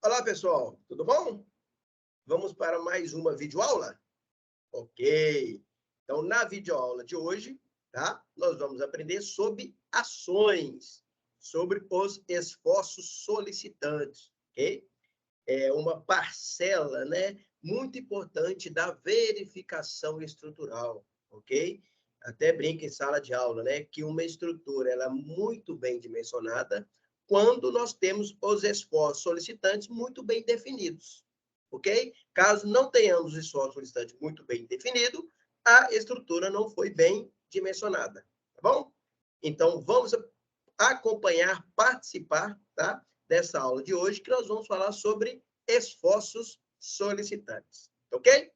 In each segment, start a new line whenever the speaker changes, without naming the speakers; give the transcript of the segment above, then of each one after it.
Olá, pessoal, tudo bom? Vamos para mais uma videoaula? Ok. Então, na videoaula de hoje, tá? Nós vamos aprender sobre ações, sobre os esforços solicitantes, ok? É uma parcela, né, muito importante da verificação estrutural, ok? Até brinca em sala de aula, né, que uma estrutura ela é muito bem dimensionada quando nós temos os esforços solicitantes muito bem definidos, ok? Caso não tenhamos os esforços solicitantes muito bem definidos, a estrutura não foi bem dimensionada, tá bom? Então, vamos acompanhar, participar, tá? Dessa aula de hoje, que nós vamos falar sobre esforços solicitantes, ok?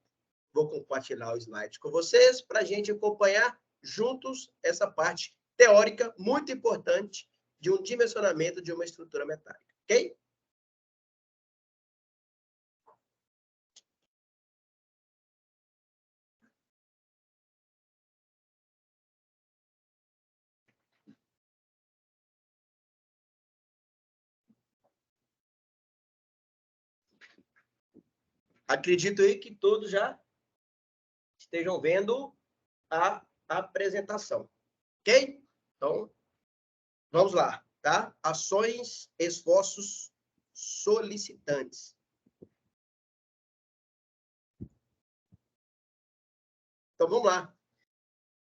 Vou compartilhar o slide com vocês para a gente acompanhar juntos essa parte teórica muito importante de um dimensionamento de uma estrutura metálica, ok? Acredito aí que todos já estejam vendo a apresentação, ok? Então, vamos lá, tá? Ações, esforços solicitantes. Então, vamos lá.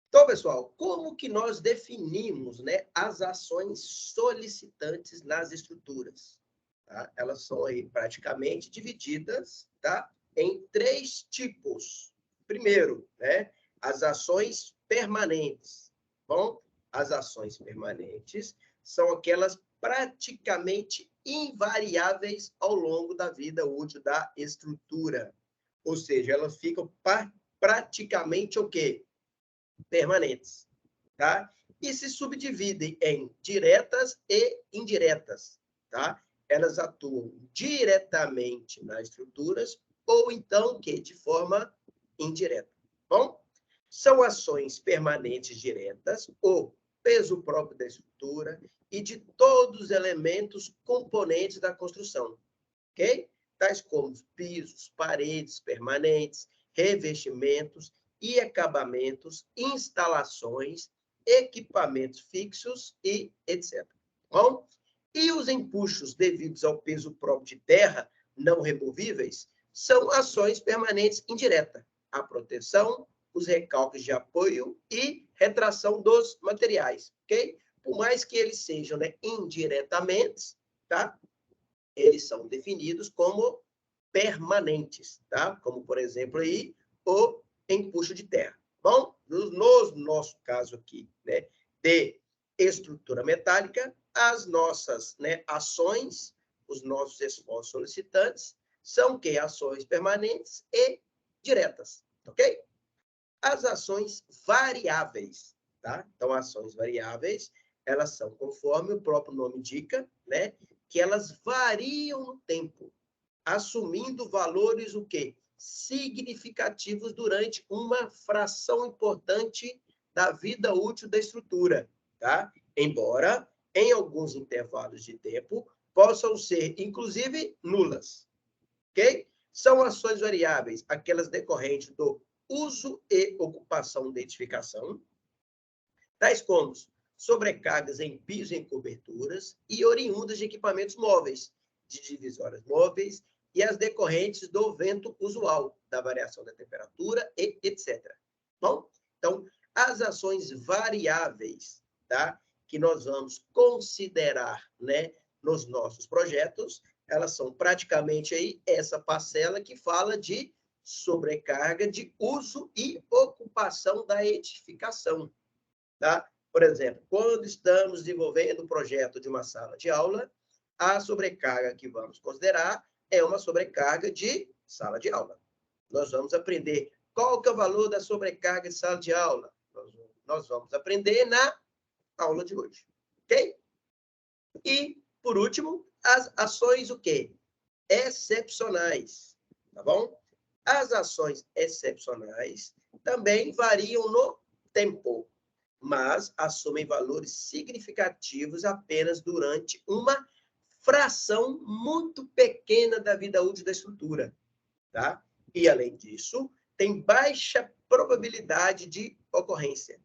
Então, pessoal, como que nós definimos, né, as ações solicitantes nas estruturas? Tá? Elas são aí praticamente divididas, tá, em 3 tipos. Primeiro, né, as ações permanentes. Bom, as ações permanentes são aquelas praticamente invariáveis ao longo da vida útil da estrutura. Ou seja, elas ficam praticamente o quê? Permanentes, tá? E se subdividem em diretas e indiretas, tá? Elas atuam diretamente nas estruturas ou então que de forma indireta. Bom, são ações permanentes diretas, o peso próprio da estrutura e de todos os elementos componentes da construção, ok? Tais como pisos, paredes permanentes, revestimentos e acabamentos, instalações, equipamentos fixos e etc. Bom, e os empuxos devidos ao peso próprio de terra não removíveis são ações permanentes indiretas. A proteção, os recalques de apoio e retração dos materiais, ok? Por mais que eles sejam, né, indiretamente, tá? Eles são definidos como permanentes, tá? Como, por exemplo, aí, o empuxo de terra. Bom, no nosso caso aqui, né, de estrutura metálica, as nossas, né, ações, os nossos esforços solicitantes, são que ações permanentes e diretas, ok? As ações variáveis, tá? Então, ações variáveis, elas são, conforme o próprio nome indica, né, que elas variam no tempo, assumindo valores o quê? Significativos durante uma fração importante da vida útil da estrutura, tá? Embora em alguns intervalos de tempo possam ser inclusive nulas, ok? São ações variáveis, aquelas decorrentes do uso e ocupação de edificação, tais como sobrecargas em pisos e em coberturas e oriundas de equipamentos móveis, de divisórias móveis e as decorrentes do vento usual, da variação da temperatura e etc. Bom, então, as ações variáveis, tá, que nós vamos considerar, né, nos nossos projetos, elas são praticamente aí essa parcela que fala de sobrecarga de uso e ocupação da edificação, tá? Por exemplo, quando estamos desenvolvendo o projeto de uma sala de aula, a sobrecarga que vamos considerar é uma sobrecarga de sala de aula. Nós vamos aprender qual que é o valor da sobrecarga de sala de aula. Nós vamos aprender na aula de hoje, ok? E, por último, as ações o quê? Excepcionais, tá bom? As ações excepcionais também variam no tempo, mas assumem valores significativos apenas durante uma fração muito pequena da vida útil da estrutura, tá? E, além disso, tem baixa probabilidade de ocorrência.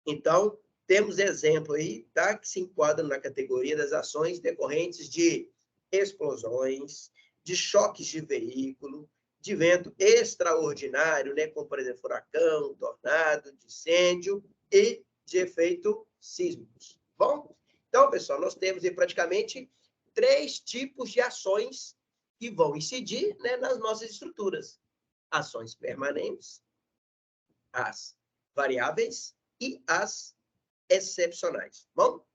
Então, temos exemplo aí, tá? Que se enquadram na categoria das ações decorrentes de explosões, de choques de veículo, de vento extraordinário, né? Como, por exemplo, furacão, tornado, de incêndio e de efeitos sísmicos. Bom, então, pessoal, nós temos aí praticamente 3 tipos de ações que vão incidir, né, nas nossas estruturas. Ações permanentes, as variáveis e as excepcionais. Bom,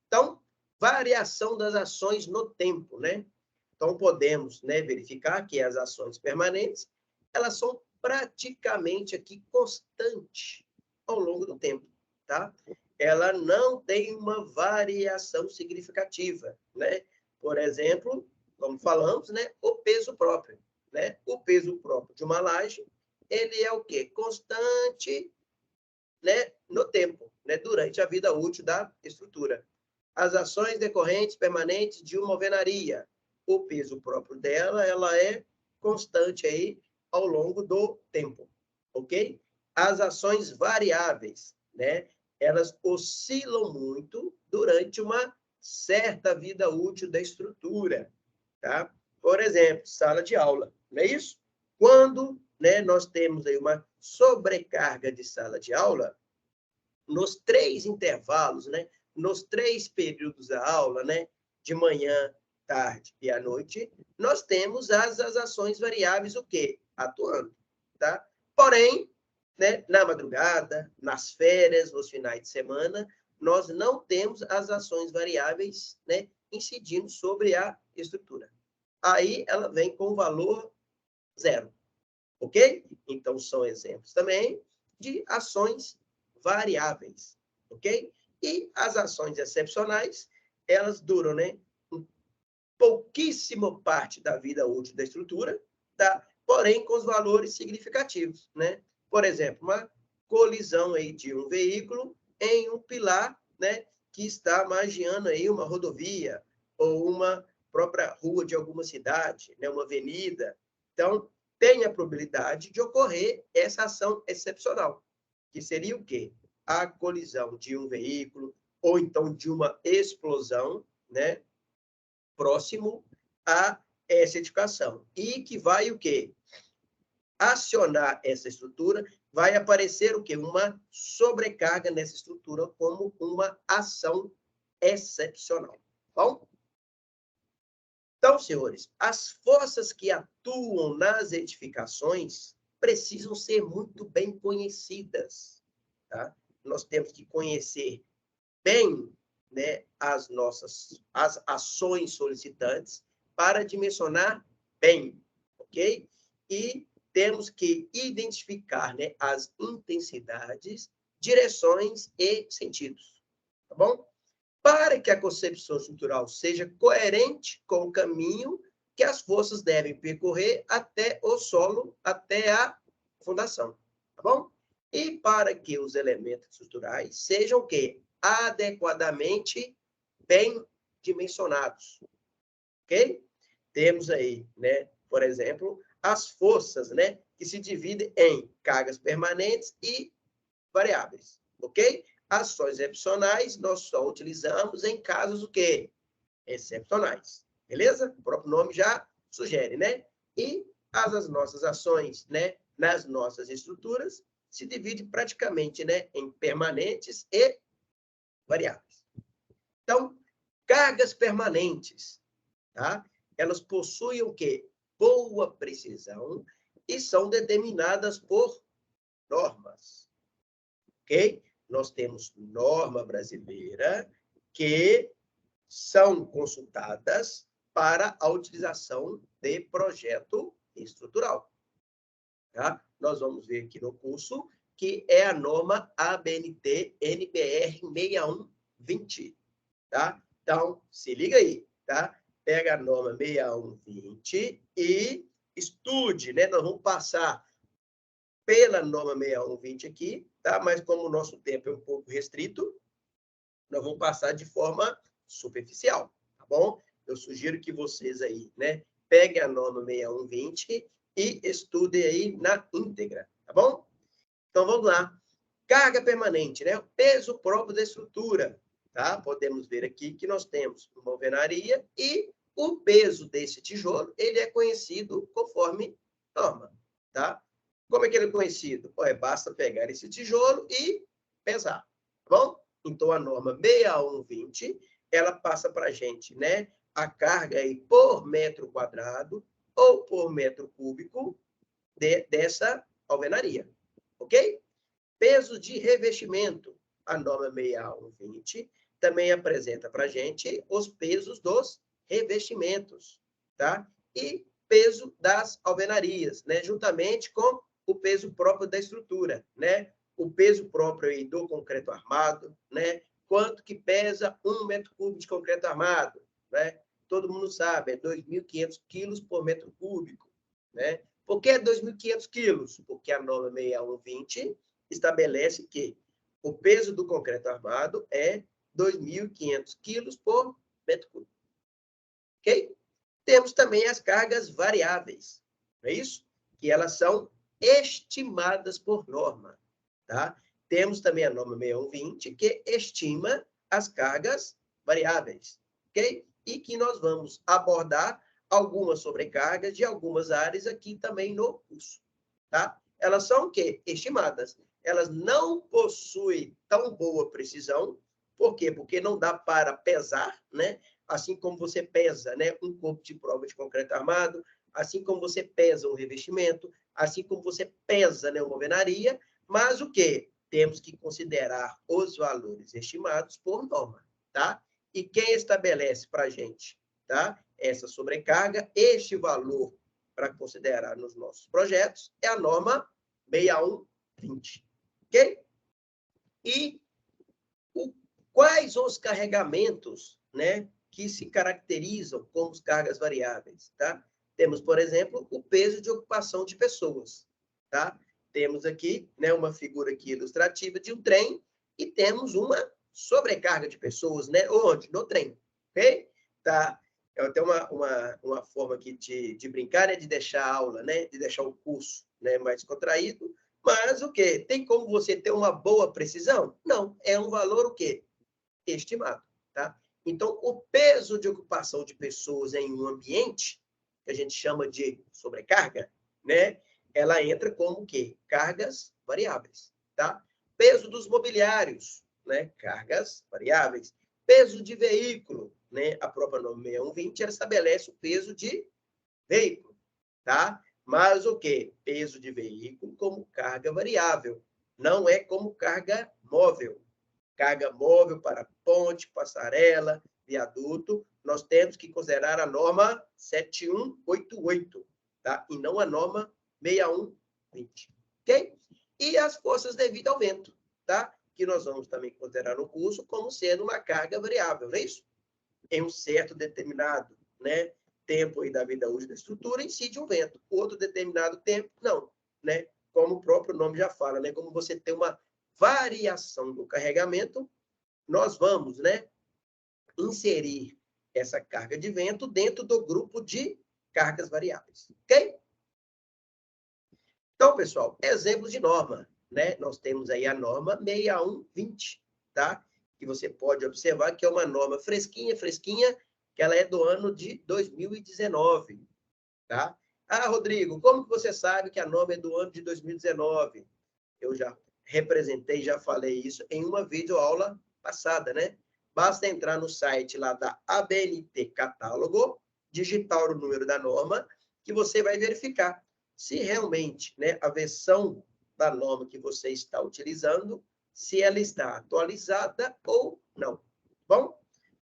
então, variação das ações no tempo, né? Então, podemos, né, verificar que as ações permanentes, elas são praticamente aqui constantes ao longo do tempo, tá? Ela não tem uma variação significativa, né? Por exemplo, como falamos, né, o peso próprio, né? O peso próprio de uma laje, ele é o quê? Constante, né, no tempo, né, durante a vida útil da estrutura. As ações decorrentes permanentes de uma alvenaria, o peso próprio dela, ela é constante aí ao longo do tempo, ok? As ações variáveis, né, elas oscilam muito durante uma certa vida útil da estrutura, tá? Por exemplo, sala de aula, não é isso? Quando, né, nós temos aí uma sobrecarga de sala de aula, nos 3 intervalos, né, nos 3 períodos da aula, né, de manhã, tarde e à noite, nós temos as ações variáveis, o quê? Atuando, tá? Porém, né, na madrugada, nas férias, nos finais de semana, nós não temos as ações variáveis, né, incidindo sobre a estrutura. Aí ela vem com valor 0, ok? Então, são exemplos também de ações variáveis, ok? E as ações excepcionais, elas duram, né, pouquíssima parte da vida útil da estrutura, tá? Porém, com os valores significativos, né? Por exemplo, uma colisão aí de um veículo em um pilar, né, que está margeando aí uma rodovia ou uma própria rua de alguma cidade, né, uma avenida. Então, tem a probabilidade de ocorrer essa ação excepcional, que seria o quê? A colisão de um veículo ou então de uma explosão, né, próximo a essa edificação. E que vai o quê? Acionar essa estrutura, vai aparecer o quê? Uma sobrecarga nessa estrutura como uma ação excepcional. Bom? Então, senhores, as forças que atuam nas edificações precisam ser muito bem conhecidas, tá? Nós temos que conhecer bem, né, as ações solicitantes para dimensionar bem, ok? E temos que identificar, né, as intensidades, direções e sentidos, tá bom? Para que a concepção estrutural seja coerente com o caminho que as forças devem percorrer até o solo, até a fundação, tá bom? E para que os elementos estruturais sejam o quê? Adequadamente bem dimensionados, ok? Temos aí, né, por exemplo, as forças, né, que se dividem em cargas permanentes e variáveis, ok? Ações excepcionais nós só utilizamos em casos o quê? Excepcionais, beleza? O próprio nome já sugere, né? E as nossas ações, né, nas nossas estruturas se divide praticamente, né, em permanentes e variáveis. Então, cargas permanentes, tá? Elas possuem o quê? Boa precisão e são determinadas por normas, ok? Nós temos norma brasileira que são consultadas para a utilização de projeto estrutural. Tá? Nós vamos ver aqui no curso que é a norma ABNT NBR 6120. Tá? Então, se liga aí, tá? Pega a norma 6120 e estude, né? Nós vamos passar pela norma 6120 aqui, tá? Mas como o nosso tempo é um pouco restrito, nós vamos passar de forma superficial, tá bom? eu sugiro que vocês aí, né, peguem a norma 6120 e estudem aí na íntegra, tá bom? Então, vamos lá. Carga permanente, né? O peso próprio da estrutura, tá? Podemos ver aqui que nós temos uma alvenaria e o peso desse tijolo, ele é conhecido conforme norma, tá? Como é que ele é conhecido? Basta pegar esse tijolo e pesar, tá bom? Então, a norma 6120, ela passa para a gente, né? A carga aí por metro quadrado ou por metro cúbico dessa alvenaria, ok? Peso de revestimento. A norma 6120 também apresenta para a gente os pesos dos revestimentos, tá? E peso das alvenarias, né? Juntamente com o peso próprio da estrutura, né? O peso próprio aí do concreto armado, né? Quanto que pesa 1 metro cúbico de concreto armado, né? Todo mundo sabe, é 2.500 quilos por metro cúbico, né? Por que 2.500 quilos? Porque a norma 6120 estabelece que o peso do concreto armado é 2.500 quilos por metro cúbico. Ok? Temos também as cargas variáveis, não é isso? Que elas são estimadas por norma, tá? Temos também a norma 6120, que estima as cargas variáveis, ok? E que nós vamos abordar algumas sobrecargas de algumas áreas aqui também no curso, tá? Elas são o quê? Estimadas. Elas não possuem tão boa precisão. Por quê? Porque não dá para pesar, né? Assim como você pesa, né, um corpo de prova de concreto armado, assim como você pesa um revestimento, assim como você pesa, né, uma alvenaria, mas o quê? Temos que considerar os valores estimados por norma, tá? E quem estabelece para a gente, tá? Essa sobrecarga, este valor para considerar nos nossos projetos, é a norma 6120, ok? E quais os carregamentos, né, que se caracterizam como cargas variáveis, tá? Temos, por exemplo, o peso de ocupação de pessoas, tá? Temos aqui, né, uma figura aqui ilustrativa de um trem e temos uma sobrecarga de pessoas, né? Onde? No trem, ok? Tá? É até uma forma aqui de brincar, né? De deixar a aula, né? De deixar o curso, né, mais contraído. Mas o quê? Tem como você ter uma boa precisão? Não. É um valor o quê? Estimado, tá? Então, o peso de ocupação de pessoas em um ambiente, que a gente chama de sobrecarga, né? Ela entra como o quê? Cargas variáveis, tá? Peso dos mobiliários, né? Cargas variáveis. Peso de veículo, né? A própria norma 6120 ela estabelece o peso de veículo, tá? Mas o quê? Peso de veículo como carga variável, não é como carga móvel. Carga móvel para ponte, passarela, viaduto, nós temos que considerar a norma 7188, tá? E não a norma 6120, ok? E as forças devido ao vento, tá? Que nós vamos também considerar no curso como sendo uma carga variável, não é isso? Em um certo determinado, né, tempo aí da vida útil da estrutura, incide um vento. Outro determinado tempo, não, né? Como o próprio nome já fala, né? Como você tem uma variação do carregamento, nós vamos, né, inserir essa carga de vento dentro do grupo de cargas variáveis, ok? Então, pessoal, exemplos de norma, né? Nós temos aí a norma 6120, tá? Que você pode observar que é uma norma fresquinha, que ela é do ano de 2019, tá? Ah, Rodrigo, como que você sabe que a norma é do ano de 2019? Eu já representei, já falei isso em uma videoaula passada, né? Basta entrar no site lá da ABNT Catálogo, digitar o número da norma, que você vai verificar se realmente, né, a versão da norma que você está utilizando, se ela está atualizada ou não. Bom,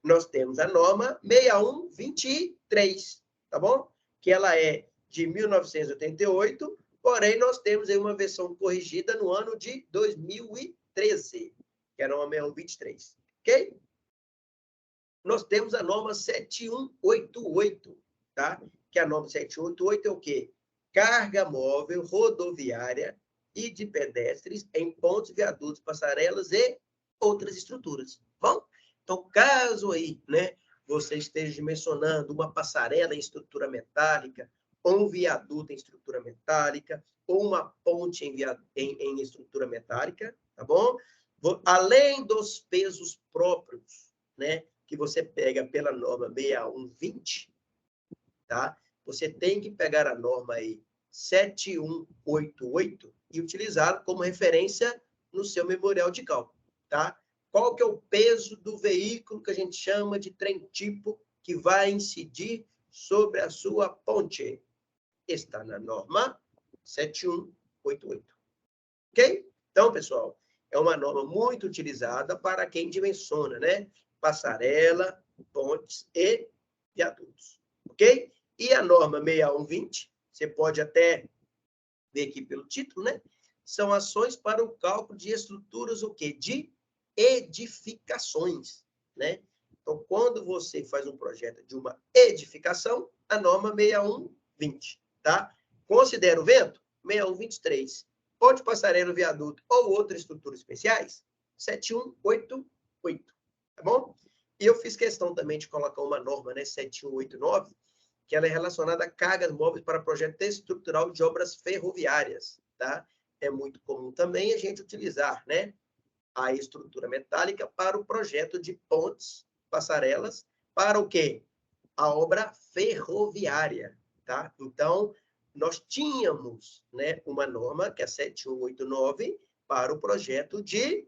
nós temos a norma 6123, tá bom? Que ela é de 1988, porém nós temos aí uma versão corrigida no ano de 2013, que é a norma 6123, ok? Nós temos a norma 7188, tá? Que a norma 7188 é o quê? Carga móvel rodoviária e de pedestres em pontes, viadutos, passarelas e outras estruturas. Bom, então, caso aí, né, você esteja dimensionando uma passarela em estrutura metálica, ou um viaduto em estrutura metálica, ou uma ponte em estrutura metálica, tá bom? Além dos pesos próprios, né, que você pega pela norma 6120, tá? Você tem que pegar a norma aí 7188 e utilizá-la como referência no seu memorial de cálculo, tá? Qual que é o peso do veículo que a gente chama de trem tipo que vai incidir sobre a sua ponte? Está na norma 7188. Ok? Então, pessoal, é uma norma muito utilizada para quem dimensiona, né? Passarela, pontes e viadutos. Ok? E a norma 6120, você pode até ver aqui pelo título, né? São ações para o cálculo de estruturas, o quê? De edificações, né? Então, quando você faz um projeto de uma edificação, a norma 6120, tá? Considera o vento? 6123. Ponte, passarela, viaduto ou outra estrutura especiais? 7188, tá bom? E eu fiz questão também de colocar uma norma, né? 7189, que ela é relacionada a cargas móveis para projeto estrutural de obras ferroviárias, tá? É muito comum também a gente utilizar, né, a estrutura metálica para o projeto de pontes, passarelas, para o quê? A obra ferroviária, tá? Então, nós tínhamos, né, uma norma, que é 7189, para o projeto de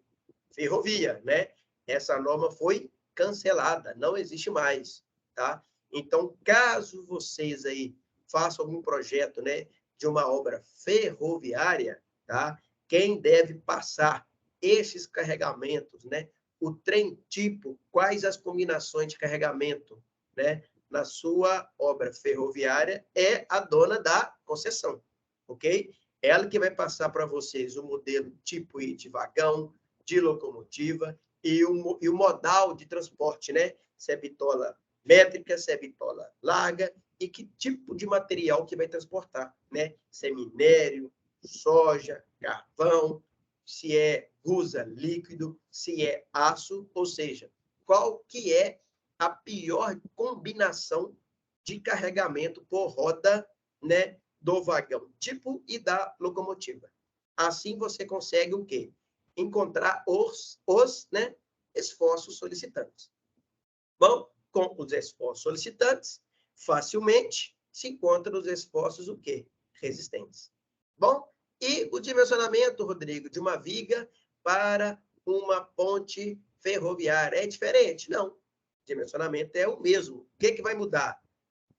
ferrovia, né? Essa norma foi cancelada, não existe mais, tá? Então, caso vocês aí façam algum projeto, né, de uma obra ferroviária, tá? Quem deve passar esses carregamentos, né? O trem tipo, quais as combinações de carregamento, né? Na sua obra ferroviária é a dona da concessão, ok? Ela que vai passar para vocês o modelo tipo I de vagão, de locomotiva e o modal de transporte, né? Se é bitola métrica, se é bitola larga e que tipo de material que vai transportar, né? Se é minério, soja, carvão, se é gusa líquido, se é aço, ou seja, qual que é a pior combinação de carregamento por roda, né, do vagão tipo e da locomotiva. Assim você consegue o quê? Encontrar né, esforços solicitantes. Bom, com os esforços solicitantes, facilmente se encontram os esforços o quê? Resistentes. Bom, e o dimensionamento, Rodrigo, de uma viga para uma ponte ferroviária é diferente? Não. O dimensionamento é o mesmo. O que vai mudar?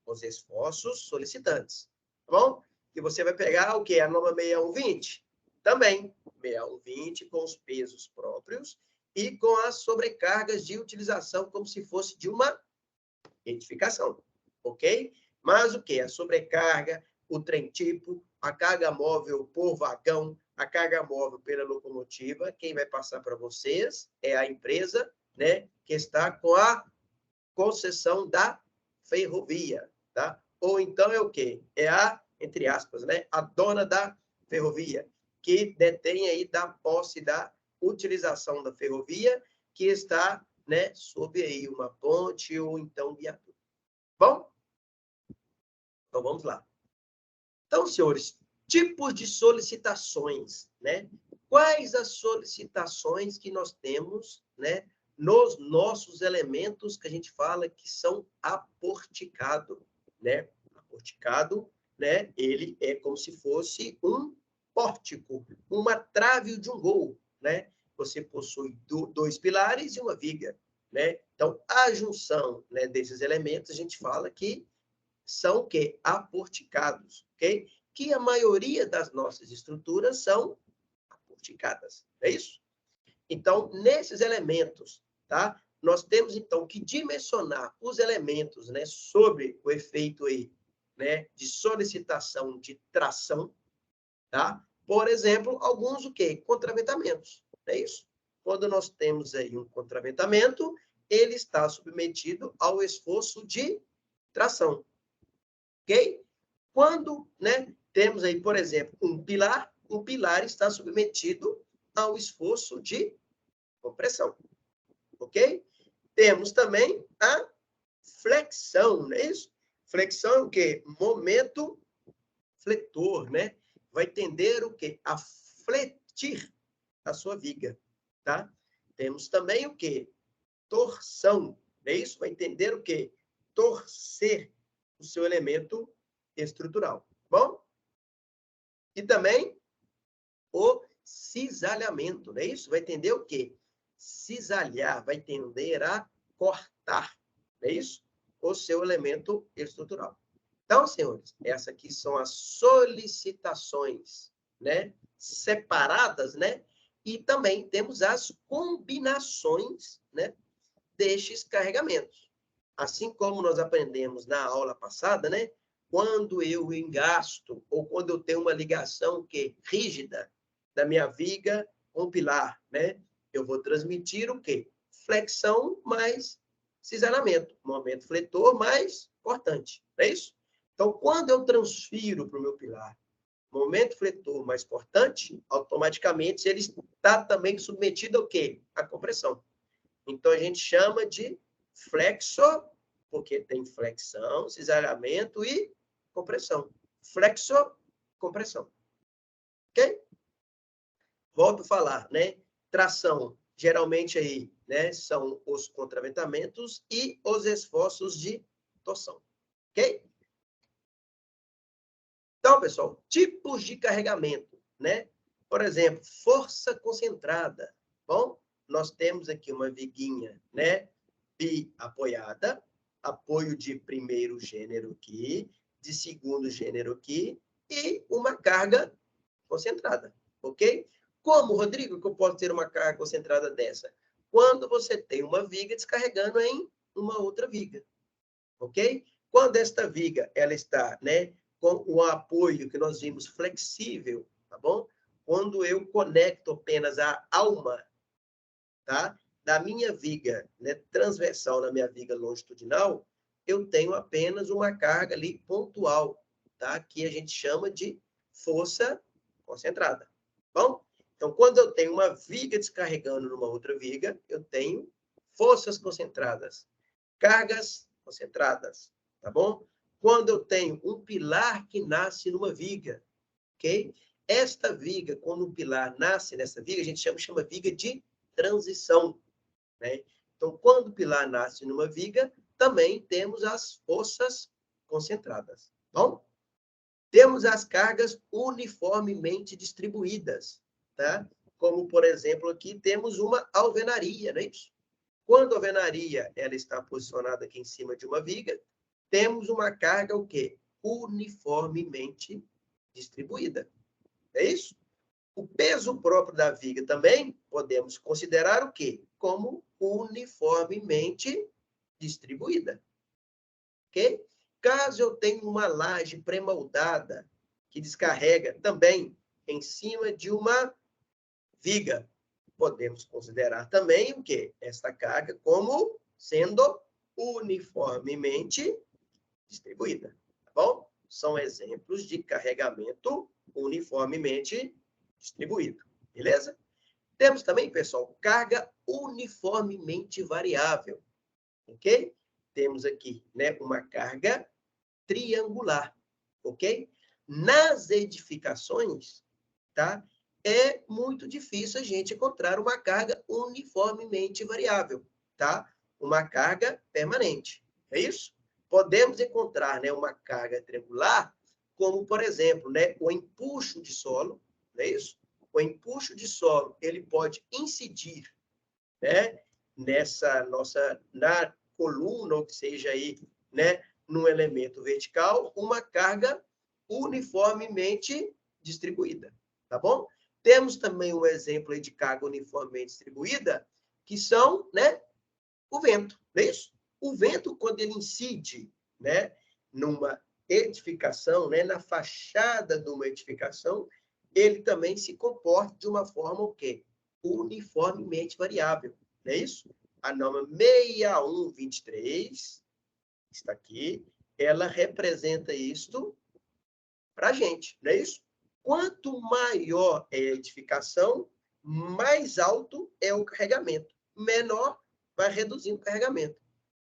Os esforços solicitantes. Tá bom? E você vai pegar o quê? A norma 6120? Também. 6120 com os pesos próprios e com as sobrecargas de utilização como se fosse de uma edificação. Ok? Mas o quê? A sobrecarga, o trem tipo, a carga móvel por vagão, a carga móvel pela locomotiva, quem vai passar para vocês é a empresa, né, que está com a concessão da ferrovia, tá? Ou então é o quê? É a, entre aspas, né, a dona da ferrovia, que detém aí da posse da utilização da ferrovia, que está, né, sob aí uma ponte ou então viaduto. Bom? Então vamos lá. Então, senhores, tipos de solicitações, né? Quais as solicitações que nós temos, né, nos nossos elementos que a gente fala que são aporticado, né? Aporticado, né? Ele é como se fosse um pórtico, uma trave de um gol, né? Você possui dois pilares e uma viga, né? Então, a junção, né, desses elementos, a gente fala que são o quê? Aporticados, ok? Que a maioria das nossas estruturas são aporticadas, é isso? Então, nesses elementos, tá? Nós temos, então, que dimensionar os elementos, né, sobre o efeito aí, né, de solicitação de tração, tá? Por exemplo, alguns o quê? Contraventamentos, é isso? Quando nós temos aí um contraventamento, ele está submetido ao esforço de tração, ok? Quando, né, temos aí, por exemplo, um pilar está submetido ao esforço de compressão, ok? Temos também a flexão, não é isso? Flexão é o quê? Momento fletor, né? Vai tender o quê? A fletir a sua viga, tá? Temos também o quê? Torção, não é isso? Vai entender o quê? Torcer o seu elemento estrutural, bom? E também o cisalhamento, não é isso? Vai entender o quê? Cisalhar, vai tender a cortar, não é isso? O seu elemento estrutural. Então, senhores, essas aqui são as solicitações, né? Separadas, né? E também temos as combinações, né? Destes carregamentos. Assim como nós aprendemos na aula passada, né? Quando eu engasto ou quando eu tenho uma ligação que rígida da minha viga com o pilar, né? Eu vou transmitir o quê? Flexão mais cisalhamento, momento fletor mais cortante, não é isso? Então, quando eu transfiro para o meu pilar momento fletor mais cortante, automaticamente ele está também submetido ao quê? À compressão. Então, a gente chama de flexo, porque tem flexão, cisalhamento e compressão. Flexo, compressão. Ok? Volto a falar, né? Tração, geralmente aí, né, são os contraventamentos e os esforços de torção. Ok? Então, pessoal, tipos de carregamento, né? Por exemplo, força concentrada. Bom, nós temos aqui uma viguinha, né? Bi-apoiada, apoio de primeiro gênero aqui, de segundo gênero aqui, e uma carga concentrada, ok? Como, Rodrigo, que eu posso ter uma carga concentrada dessa? Quando você tem uma viga descarregando em uma outra viga, ok? Quando esta viga ela está, né, com o apoio que nós vimos flexível, tá bom? Quando eu conecto apenas a alma, tá? Da minha viga, né, transversal na minha viga longitudinal, eu tenho apenas uma carga ali pontual, tá? Que a gente chama de força concentrada. Bom? Então, quando eu tenho uma viga descarregando numa outra viga, eu tenho forças concentradas, cargas concentradas, tá bom? Quando eu tenho um pilar que nasce numa viga, ok? Esta viga, quando o pilar nasce nessa viga, a gente chama viga de transição, né? Então, quando o pilar nasce numa viga, também temos as forças concentradas, bom? Temos as cargas uniformemente distribuídas, tá? Como, por exemplo, aqui temos uma alvenaria, não é isso? Quando a alvenaria ela está posicionada aqui em cima de uma viga, temos uma carga o quê? Uniformemente distribuída. É isso? O peso próprio da viga também podemos considerar o quê? Como uniformemente distribuída. Ok? Caso eu tenha uma laje pré-moldada que descarrega também em cima de uma viga, podemos considerar também o quê? Esta carga como sendo uniformemente distribuída, tá bom? São exemplos de carregamento uniformemente distribuído, beleza? Temos também, pessoal, carga uniformemente variável, ok? Temos aqui, né, uma carga triangular, ok? Nas edificações, tá? É muito difícil a gente encontrar uma carga uniformemente variável, tá? Uma carga permanente, é isso? Podemos encontrar, né, uma carga triangular, como, por exemplo, né, o empuxo de solo, não é isso? O empuxo de solo, ele pode incidir, né, na coluna, ou que seja aí, né, num elemento vertical, uma carga uniformemente distribuída, tá bom? Temos também um exemplo aí de carga uniformemente distribuída, que são, né, o vento, não é isso? O vento, quando ele incide, né, numa edificação, né, na fachada de uma edificação, ele também se comporta de uma forma o quê? Uniformemente variável, não é isso? A norma 6123 está aqui, ela representa isto para a gente, não é isso? Quanto maior é a edificação, mais alto é o carregamento. Menor vai reduzindo o carregamento.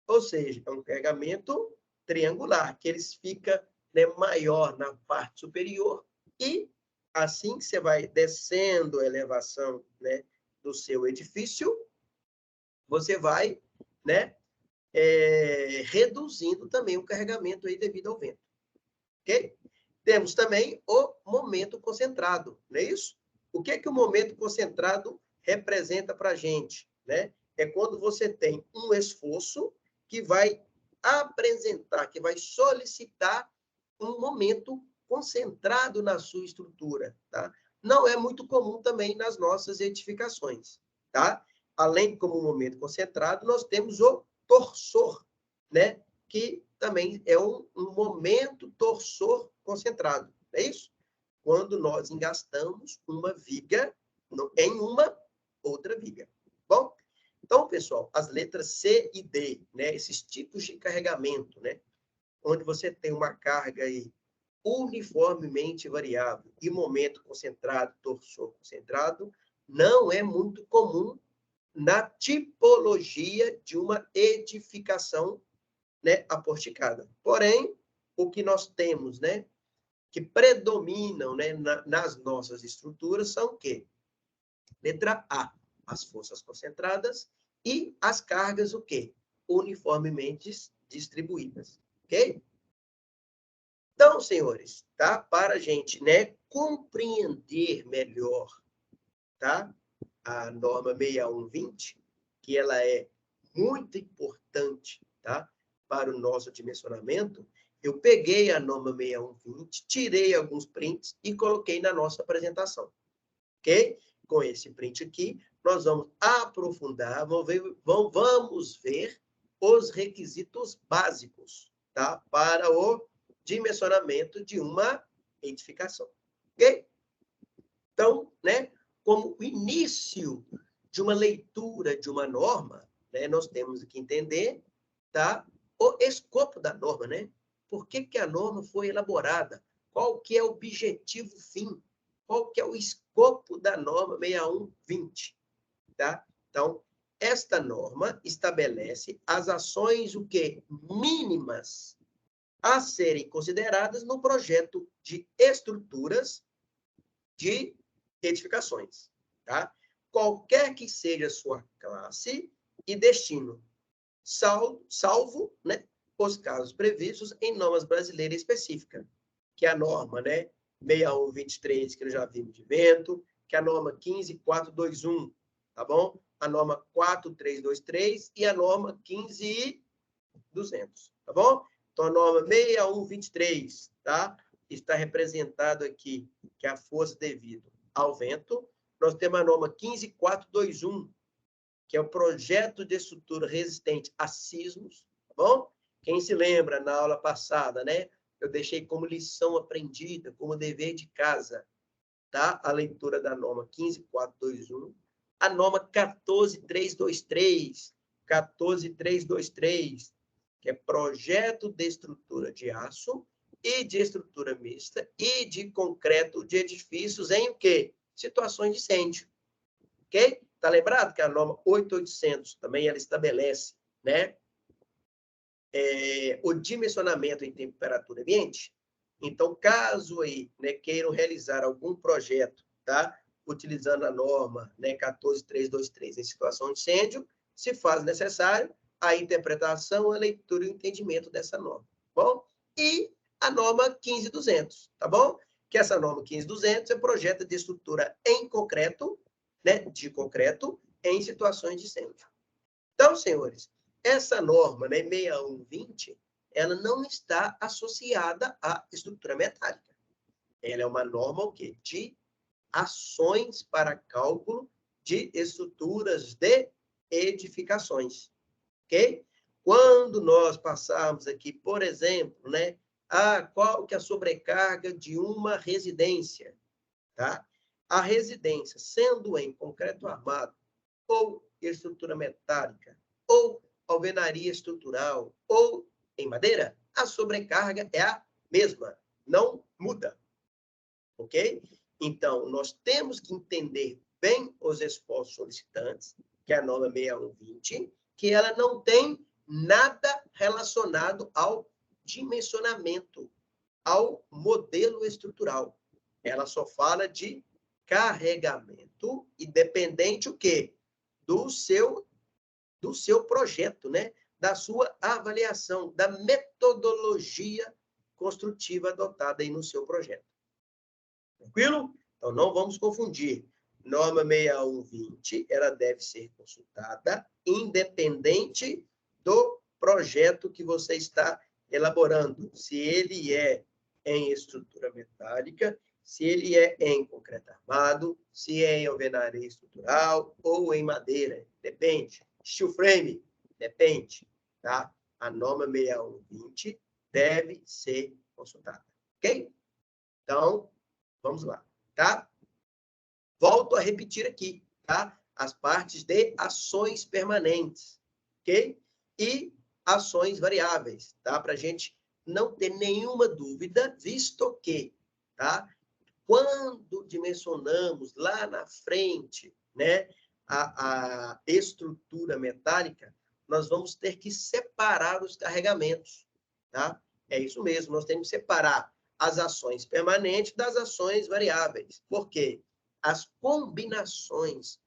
Ou seja, é um carregamento triangular, que ele fica, né, maior na parte superior e assim que você vai descendo a elevação, né, do seu edifício, você vai, né, reduzindo também o carregamento aí devido ao vento. Ok? Temos também o momento concentrado, não é isso? O que é que o momento concentrado representa para a gente, né? É quando você tem um esforço que vai apresentar, que vai solicitar um momento concentrado na sua estrutura, tá? Não é muito comum também nas nossas edificações, tá? Além de como momento concentrado, nós temos o torsor, né? Que também é um momento torsor concentrado, é isso? Quando nós engastamos uma viga em uma outra viga. Bom, então, pessoal, as letras C e D, né, esses tipos de carregamento, né, onde você tem uma carga aí uniformemente variável e momento concentrado, torsor concentrado, não é muito comum na tipologia de uma edificação, né, aporticada. Porém, o que nós temos, né, que predominam, né, nas nossas estruturas são o quê? Letra A, as forças concentradas e as cargas o quê? Uniformemente distribuídas, ok? Então, senhores, tá? Para a gente, né, compreender melhor, tá? A norma 6120, que ela é muito importante, tá? Para o nosso dimensionamento, eu peguei a norma 6120, tirei alguns prints e coloquei na nossa apresentação, ok? Com esse print aqui, nós vamos aprofundar, vamos ver os requisitos básicos, tá? Para o dimensionamento de uma edificação, ok? Então, né, como início de uma leitura de uma norma, né, nós temos que entender, tá, o escopo da norma, né? Por que que a norma foi elaborada? Qual que é o objetivo fim? Qual que é o escopo da norma 6120, tá? Então, esta norma estabelece as ações o quê? Mínimas a serem consideradas no projeto de estruturas de edificações, tá? Qualquer que seja a sua classe e destino, salvo, né, os casos previstos em normas brasileiras específicas, que é a norma, né, 6123, que nós já vimos de vento, que é a norma 15421, tá bom? A norma 4323 e a norma 15200, tá bom? Então, a norma 6123, tá? Está representado aqui, que é a força devido ao vento. Nós temos a norma 15421, que é o projeto de estrutura resistente a sismos, tá bom? Quem se lembra, na aula passada, né? Eu deixei como lição aprendida, como dever de casa, tá? A leitura da norma 15421, a norma 14323, 14323, que é projeto de estrutura de aço e de estrutura mista e de concreto de edifícios em o quê? Situações de incêndio. Ok? Tá lembrado que a norma 8800 também ela estabelece, né, o dimensionamento em temperatura ambiente? Então, caso aí, né, queiram realizar algum projeto, tá, utilizando a norma, né, 14323 em situação de incêndio, se faz necessário a interpretação, a leitura e o entendimento dessa norma, tá bom? E a norma 15200, tá bom? Que essa norma 15200 é projeto de estrutura em concreto, né, de concreto, em situações de incêndio. Então, senhores, essa norma, né, 6120, ela não está associada à estrutura metálica. Ela é uma norma o quê? De ações para cálculo de estruturas de edificações, ok? Quando nós passarmos aqui, por exemplo, né, qual que é a sobrecarga de uma residência, tá? A residência, sendo em concreto armado ou estrutura metálica, ou alvenaria estrutural, ou em madeira, a sobrecarga é a mesma, não muda, ok? Então, nós temos que entender bem os esforços solicitantes, que é a norma 6120, que ela não tem nada relacionado ao dimensionamento, ao modelo estrutural. Ela só fala de carregamento independente o quê? Do seu projeto, né? Da sua avaliação, da metodologia construtiva adotada aí no seu projeto. Tranquilo? Então, não vamos confundir. Norma 6120, ela deve ser consultada independente do projeto que você está elaborando. Se ele é em estrutura metálica, se ele é em concreto armado, se é em alvenaria estrutural ou em madeira. Depende. Steel frame, depende. Tá? A norma 6120 deve ser consultada. Ok? Então, vamos lá. Tá? Volto a repetir aqui, tá? As partes de ações permanentes, ok? E ações variáveis, tá? Para a gente não ter nenhuma dúvida, visto que, tá? Quando dimensionamos lá na frente, né, a estrutura metálica, nós vamos ter que separar os carregamentos, tá? É isso mesmo, nós temos que separar as ações permanentes das ações variáveis. Por quê? As combinações,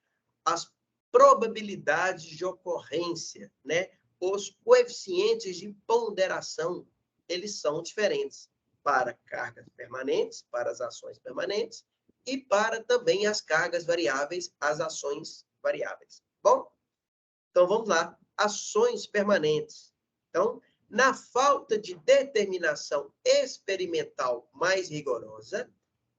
as probabilidades de ocorrência, né? Os coeficientes de ponderação, eles são diferentes para cargas permanentes, para as ações permanentes, e para também as cargas variáveis, as ações variáveis. Bom? Então, vamos lá. Ações permanentes. Então, na falta de determinação experimental mais rigorosa,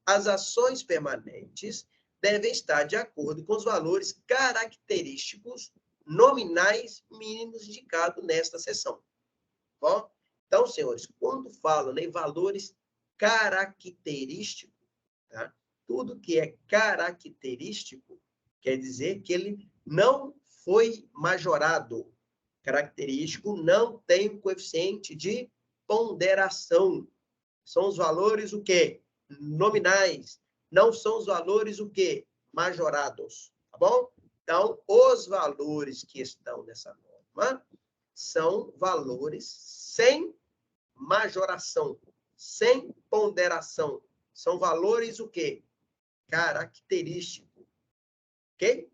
as ações permanentes devem estar de acordo com os valores característicos nominais mínimos indicados nesta seção. Bom? Então, senhores, quando falam em valores característicos, tá? Tudo que é característico quer dizer que ele não foi majorado. Característico não tem o coeficiente de ponderação. São os valores o quê? Nominais. Não são os valores o quê? Majorados. Tá bom? Então, os valores que estão nessa norma são valores sem majoração, sem ponderação. São valores o quê? Característico. Ok?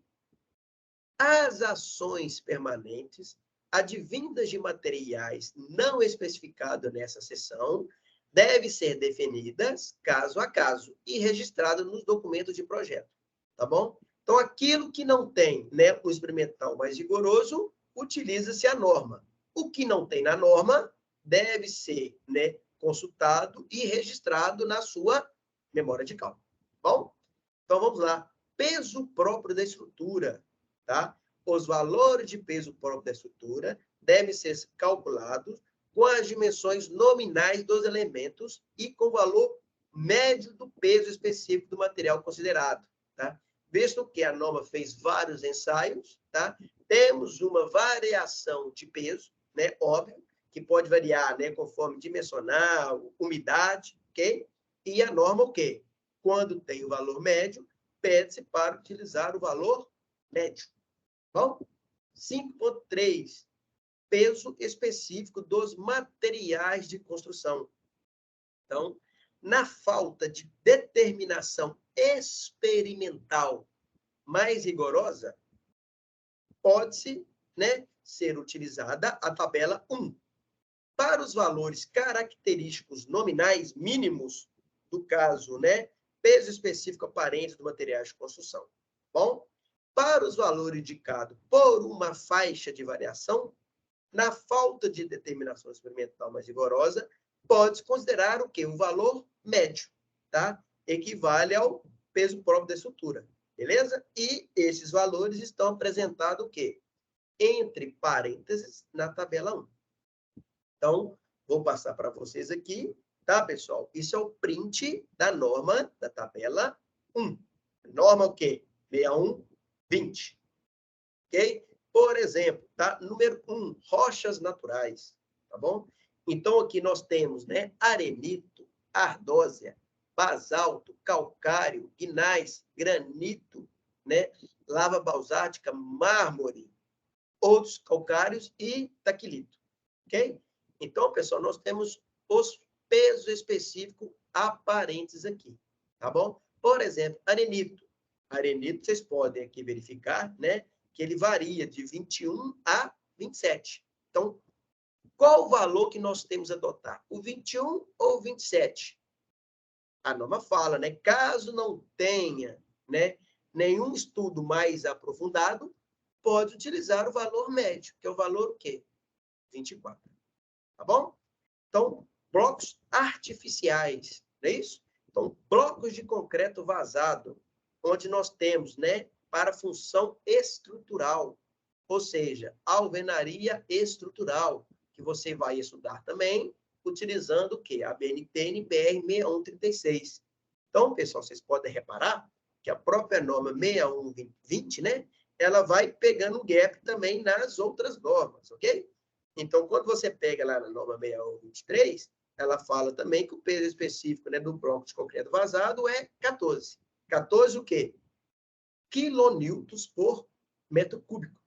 As ações permanentes, advindas de materiais não especificados nessa seção, devem ser definidas caso a caso e registradas nos documentos de projeto. Tá bom? Então, aquilo que não tem, né, o experimental mais rigoroso, utiliza-se a norma. O que não tem na norma deve ser, né, consultado e registrado na sua memória de cálculo. Bom? Então, vamos lá. Peso próprio da estrutura. Tá? Os valores de peso próprio da estrutura devem ser calculados com as dimensões nominais dos elementos e com o valor médio do peso específico do material considerado. Tá? Visto que a norma fez vários ensaios, tá? Temos uma variação de peso, né? Óbvio, que pode variar, né? Conforme dimensional, umidade, ok? E a norma o quê? Quando tem o valor médio, pede-se para utilizar o valor médio. Bom? 5.3. Peso específico dos materiais de construção. Então, na falta de determinação experimental mais rigorosa, pode-se, né, ser utilizada a tabela 1. Para os valores característicos nominais mínimos, do caso, né, peso específico aparente do material de construção. Bom, para os valores indicados por uma faixa de variação, na falta de determinação experimental mais rigorosa, pode-se considerar o quê? O valor médio, tá? Equivale ao peso próprio da estrutura, beleza? E esses valores estão apresentados o quê? Entre parênteses na tabela 1. Então, vou passar para vocês aqui, tá, pessoal? Isso é o print da norma da tabela 1. Norma o quê? 6120. Ok? Por exemplo, tá? Número 1, rochas naturais, tá bom? Então, aqui nós temos, né, arenito, ardósia, basalto, calcário, gnais, granito, né, lava basática, mármore, outros calcários e taquilito, ok? Então, pessoal, nós temos os pesos específicos aparentes aqui, tá bom? Por exemplo, arenito. Arenito, vocês podem aqui verificar, né, que ele varia de 21 a 27. Então, qual o valor que nós temos a adotar? O 21 ou o 27? A norma fala, né, caso não tenha, né, nenhum estudo mais aprofundado, pode utilizar o valor médio, que é o valor o quê? 24. Tá bom? Então, blocos artificiais, não é isso? Então, blocos de concreto vazado, onde nós temos, né, para função estrutural, ou seja, alvenaria estrutural, que você vai estudar também, utilizando o quê? A BNT NBR 6136. Então, pessoal, vocês podem reparar que a própria norma 6120, né, ela vai pegando gap também nas outras normas, ok? Então, quando você pega lá na norma 6123, ela fala também que o peso específico, né, do bloco de concreto vazado é 14. 14 o quê? Quilonewtons por metro cúbico.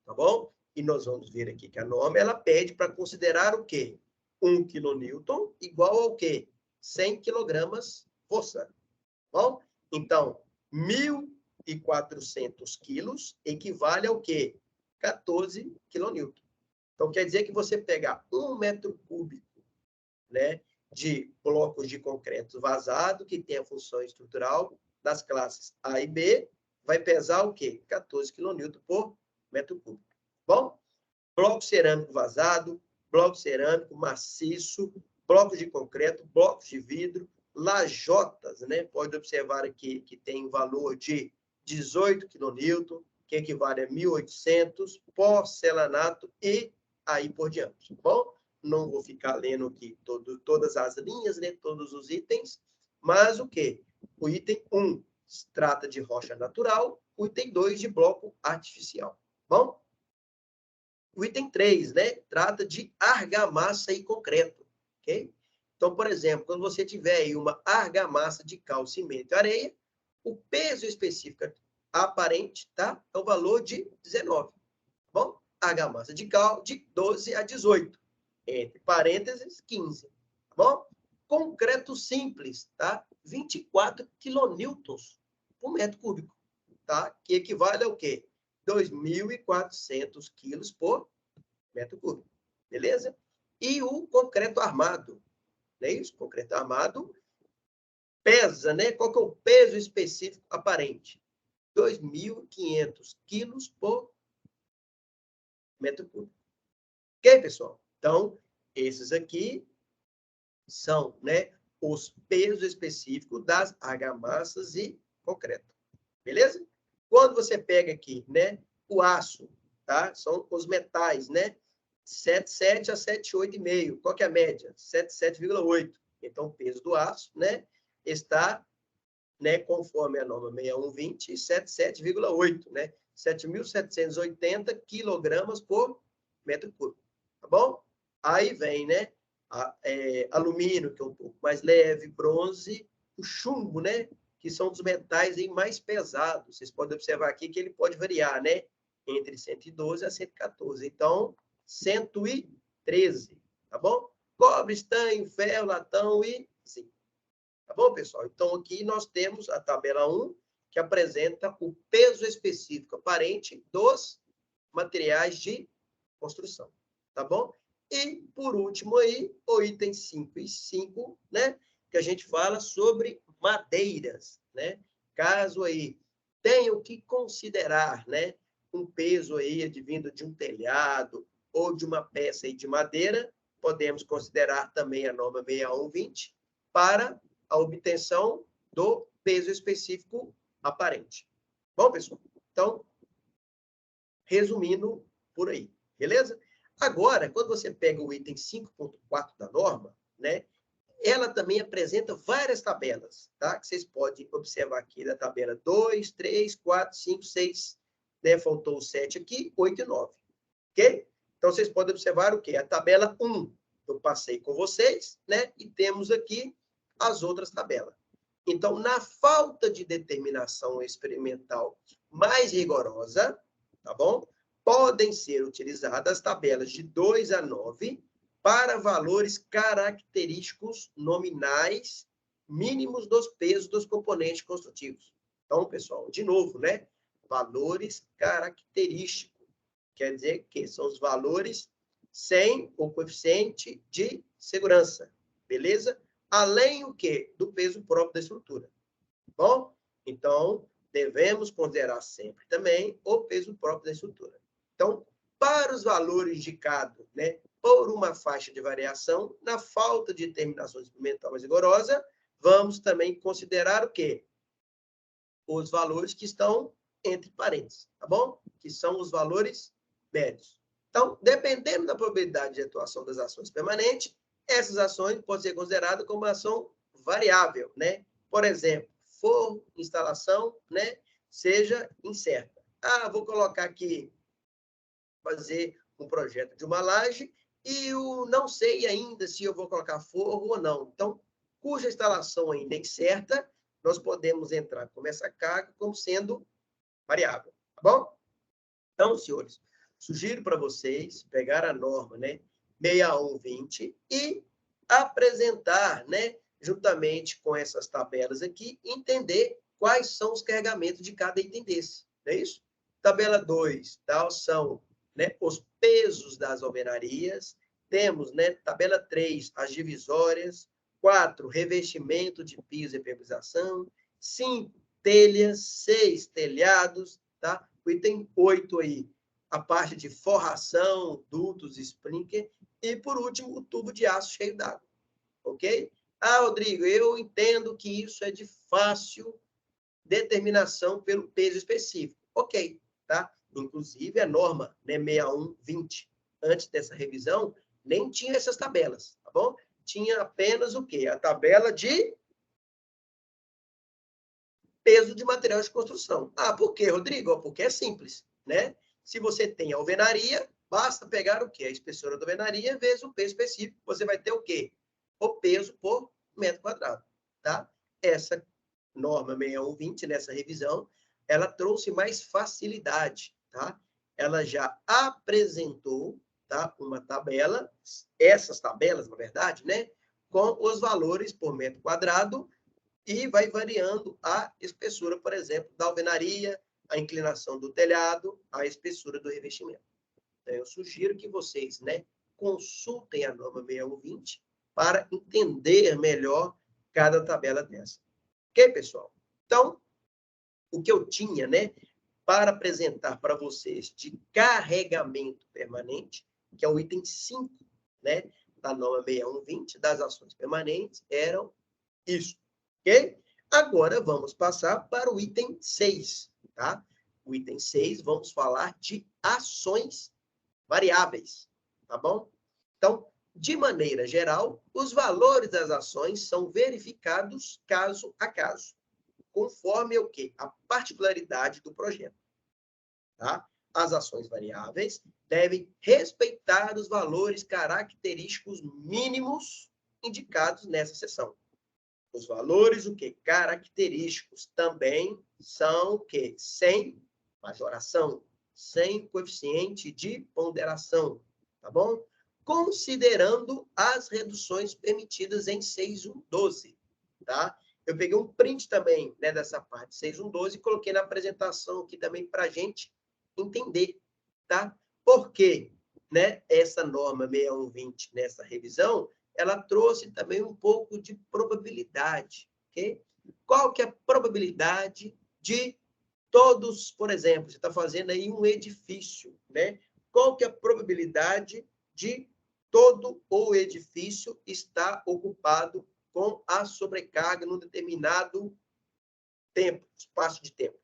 Tá bom? E nós vamos ver aqui que a norma, ela pede para considerar o quê? 1 quilonewton igual ao quê? 100 quilogramas força. Bom? Então, 1.400 quilos equivale ao quê? 14 quilonewton. Então, quer dizer que você pegar 1 metro cúbico, né, de blocos de concreto vazado, que tem a função estrutural das classes A e B, vai pesar o quê? 14 quilonewton por metro cúbico. Bom? Bloco cerâmico vazado, bloco cerâmico maciço, blocos de concreto, blocos de vidro, lajotas, né? Pode observar aqui que tem um valor de 18 quilonewton, que equivale a 1.800, porcelanato e aí por diante, tá bom? Não vou ficar lendo aqui todas as linhas, né? Todos os itens, mas o quê? O item 1 trata de rocha natural, o item 2 de bloco artificial, bom? O item 3, né, trata de argamassa e concreto, ok? Então, por exemplo, quando você tiver aí uma argamassa de cal, cimento e areia, o peso específico aparente, tá? É o valor de 19. Bom, argamassa de cal de 12 a 18. Entre parênteses, 15. Tá bom? Concreto simples, tá? 24 quilonewtons por metro cúbico, tá? Que equivale ao quê? 2.400 quilos por metro cúbico. Beleza? E o concreto armado. Não é isso? Concreto armado pesa, né? Qual que é o peso específico aparente? 2.500 quilos por metro cúbico. Ok, pessoal? Então, esses aqui são, né, os pesos específicos das argamassas e concreto. Beleza? Quando você pega aqui, né, o aço, tá? São os metais, né? 7,7 a 7,8,5. Qual que é a média? 7,7,8. Então, o peso do aço, né, está, né, conforme a norma 6120, 77,8, né? 7.780 quilogramas por metro cúbico. Tá bom? Aí vem, né, alumínio, que é um pouco mais leve, bronze, o chumbo, né, que são os metais aí mais pesados. Vocês podem observar aqui que ele pode variar, né, entre 112 a 114. Então, 113, tá bom? Cobre, estanho, ferro, latão e zinco. Tá bom, pessoal? Então, aqui nós temos a tabela 1, que apresenta o peso específico aparente dos materiais de construção. Tá bom? E, por último, aí, o item 5 e 5, né? Que a gente fala sobre madeiras, né? Caso aí tenham que considerar, né? Um peso aí advindo de um telhado ou de uma peça aí de madeira, podemos considerar também a norma 6120 para a obtenção do peso específico aparente. Bom, pessoal? Então, resumindo por aí, beleza? Agora, quando você pega o item 5.4 da norma, né, ela também apresenta várias tabelas, tá? Que vocês podem observar aqui na tabela 2, 3, 4, 5, 6, né? Faltou o 7 aqui, 8 e 9, ok? Então, vocês podem observar o quê? A tabela 1, eu passei com vocês, né? E temos aqui as outras tabelas. Então, na falta de determinação experimental mais rigorosa, tá bom? podem ser utilizadas as tabelas de 2 a 9 para valores característicos nominais mínimos dos pesos dos componentes construtivos. Então, pessoal, de novo, né? Valores característicos. Quer dizer que são os valores sem o coeficiente de segurança. Beleza? Além o quê? Do peso próprio da estrutura. Bom? Então, devemos considerar sempre também o peso próprio da estrutura. Então, para os valores indicados, né, por uma faixa de variação, na falta de determinação experimental mais rigorosa, vamos também considerar o quê? Os valores que estão entre parênteses, tá bom? Que são os valores médios. Então, dependendo da probabilidade de atuação das ações permanentes, essas ações podem ser consideradas como ação variável, né? Por exemplo, forro, instalação, né? Seja incerta. Ah, vou colocar aqui, fazer um projeto de uma laje e eu não sei ainda se eu vou colocar forro ou não. Então, cuja instalação ainda é incerta, nós podemos entrar com essa carga como sendo variável, tá bom? Então, senhores, sugiro para vocês pegar a norma, né, 6120 e apresentar, né, juntamente com essas tabelas aqui, entender quais são os carregamentos de cada item desse, não é isso? Tabela 2, tá, são, né, os pesos das alvenarias. Temos, né, tabela 3, as divisórias. 4, revestimento de piso e permeabilização. 5, telhas. 6, telhados, tá? O item 8 aí, a parte de forração, dutos, sprinkler. E, por último, o tubo de aço cheio d'água. Ok? Ah, Rodrigo, eu entendo que isso é de fácil determinação pelo peso específico. Ok, tá? Inclusive, a norma, né, 6120, antes dessa revisão, nem tinha essas tabelas, tá bom? Tinha apenas o quê? A tabela de peso de material de construção. Ah, por quê, Rodrigo? Porque é simples, né? Se você tem alvenaria, basta pegar o quê? A espessura da alvenaria vezes o peso específico. Você vai ter o quê? O peso por metro quadrado, tá? Essa norma 6120, nessa revisão, ela trouxe mais facilidade, tá? Ela já apresentou, tá, uma tabela, essas tabelas, na verdade, né, com os valores por metro quadrado e vai variando a espessura, por exemplo, da alvenaria, a inclinação do telhado, a espessura do revestimento. Então, eu sugiro que vocês, né, consultem a norma 6120 para entender melhor cada tabela dessa. Ok, pessoal? Então, o que eu tinha, né, para apresentar para vocês de carregamento permanente, que é o item 5, né, da norma 6120, das ações permanentes, eram isso, ok? Agora, vamos passar para o item 6, tá? O item 6, vamos falar de ações variáveis, tá bom? Então, de maneira geral, os valores das ações são verificados caso a caso, conforme o quê? A particularidade do projeto. Tá? As ações variáveis devem respeitar os valores característicos mínimos indicados nessa seção. Os valores, o quê? Característicos também são o quê? Sem majoração, sem coeficiente de ponderação, tá bom? Considerando as reduções permitidas em 6.1.12, tá? Eu peguei um print também, né, dessa parte 6.1.12 e coloquei na apresentação aqui também para a gente entender, tá? Por quê? Né, essa norma 6120, nessa revisão, ela trouxe também um pouco de probabilidade, ok? Qual que é a probabilidade de todos, por exemplo, você está fazendo aí um edifício, né? Qual que é a probabilidade de todo o edifício estar ocupado com a sobrecarga num determinado tempo, espaço de tempo?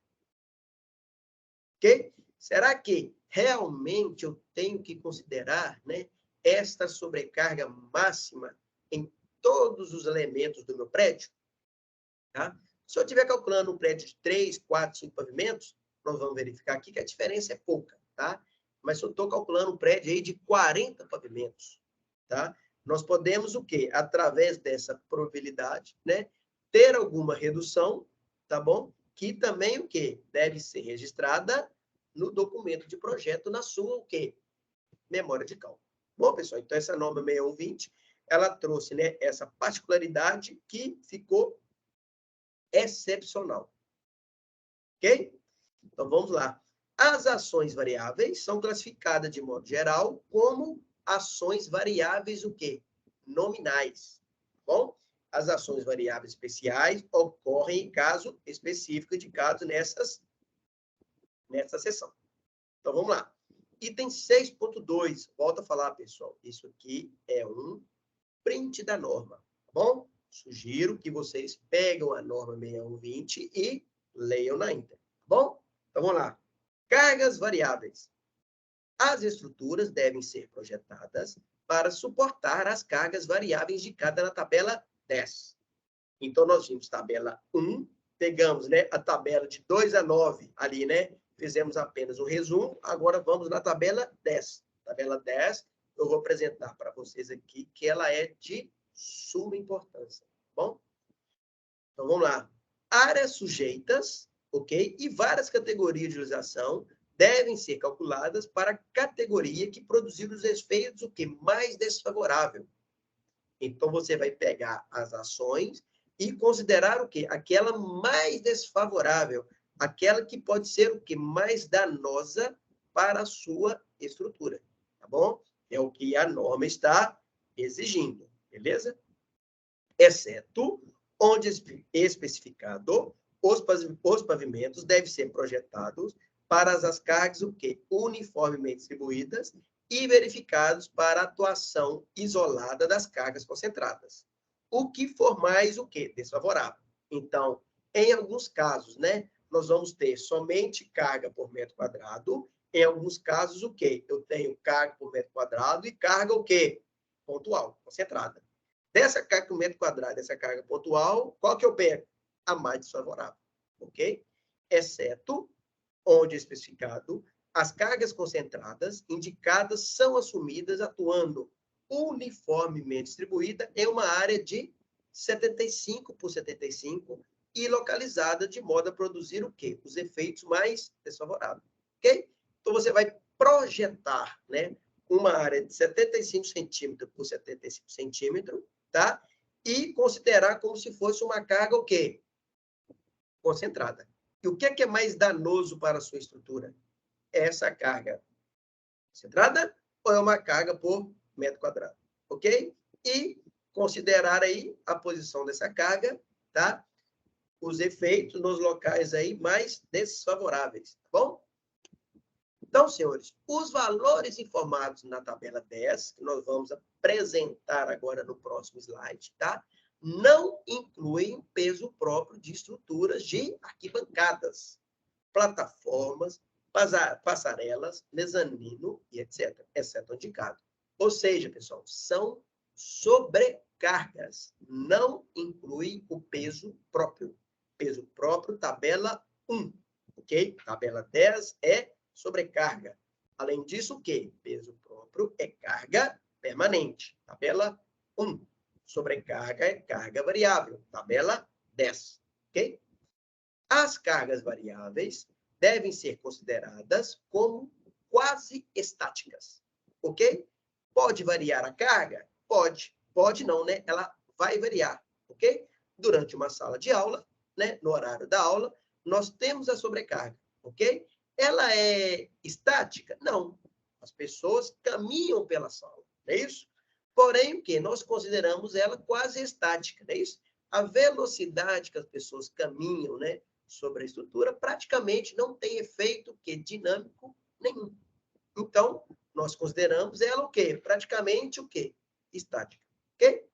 Ok? Será que realmente eu tenho que considerar, né, esta sobrecarga máxima em todos os elementos do meu prédio? Tá? Se eu estiver calculando um prédio de 3, 4, 5 pavimentos, nós vamos verificar aqui que a diferença é pouca, tá? Mas se eu estou calculando um prédio aí de 40 pavimentos, tá? Nós podemos o quê? Através dessa probabilidade, né, ter alguma redução, tá bom? Que também o quê? Deve ser registrada no documento de projeto, na sua o quê? Memória de cálculo. Bom, pessoal, então essa norma 6120, ela trouxe, né, essa particularidade que ficou excepcional. Ok? Então, vamos lá. As ações variáveis são classificadas, de modo geral, como ações variáveis o quê? Nominais. Bom, as ações variáveis especiais ocorrem em caso específico indicado nessa seção. Então, vamos lá. Item 6.2. Volto a falar, pessoal. Isso aqui é um print da norma. Tá bom? Sugiro que vocês pegam a norma 6120 e leiam na íntegra. Tá bom? Então, vamos lá. Cargas variáveis. As estruturas devem ser projetadas para suportar as cargas variáveis indicadas na tabela 10. Então, nós vimos tabela 1, pegamos, né, a tabela de 2 a 9 ali, né? Fizemos apenas um resumo, agora vamos na tabela 10. Tabela 10, eu vou apresentar para vocês aqui que ela é de suma importância, tá bom? Então, vamos lá. Áreas sujeitas, ok? E várias categorias de utilização devem ser calculadas para a categoria que produzir os efeitos o que mais desfavorável. Então, você vai pegar as ações e considerar o quê? Aquela mais desfavorável, aquela que pode ser o que mais danosa para a sua estrutura, tá bom? É o que a norma está exigindo, beleza? Exceto onde especificado, os pavimentos devem ser projetados para as cargas o quê? Uniformemente distribuídas e verificados para a atuação isolada das cargas concentradas. O que for mais o quê? Desfavorável. Então, em alguns casos, né, nós vamos ter somente carga por metro quadrado. Em alguns casos, o quê? Eu tenho carga por metro quadrado e carga o quê? Pontual, concentrada. Dessa carga por metro quadrado, dessa carga pontual, qual que eu pego? A mais desfavorável, ok? Exceto onde especificado, as cargas concentradas indicadas são assumidas atuando uniformemente distribuída em uma área de 75 por 75 e localizada de modo a produzir o quê? Os efeitos mais desfavoráveis, ok? Então, você vai projetar, né, uma área de 75 centímetros por 75 centímetros, tá? E considerar como se fosse uma carga o quê? Concentrada. E o que é mais danoso para a sua estrutura? É essa carga concentrada ou é uma carga por metro quadrado? Ok? E considerar aí a posição dessa carga, tá? Os efeitos nos locais aí mais desfavoráveis, tá bom? Então, senhores, os valores informados na tabela 10, que nós vamos apresentar agora no próximo slide, tá? Não incluem peso próprio de estruturas de arquibancadas, plataformas, passarelas, mezanino e etc., exceto indicado. Ou seja, pessoal, são sobrecargas, não inclui o peso próprio. Peso próprio, tabela 1, ok? Tabela 10 é sobrecarga. Além disso, o quê? Peso próprio é carga permanente. Tabela 1. Sobrecarga é carga variável. Tabela 10. Ok? As cargas variáveis devem ser consideradas como quase estáticas. Ok? Pode variar a carga? Pode. Pode não, né? Ela vai variar. Ok? Durante uma sala de aula, né? No horário da aula, nós temos a sobrecarga. Ok? Ela é estática? Não. As pessoas caminham pela sala. É isso? Porém, o que? Nós consideramos ela quase estática. É isso? A velocidade que as pessoas caminham, né, sobre a estrutura praticamente não tem efeito que dinâmico nenhum. Então, nós consideramos ela o quê? Praticamente o quê? Estática. Ok?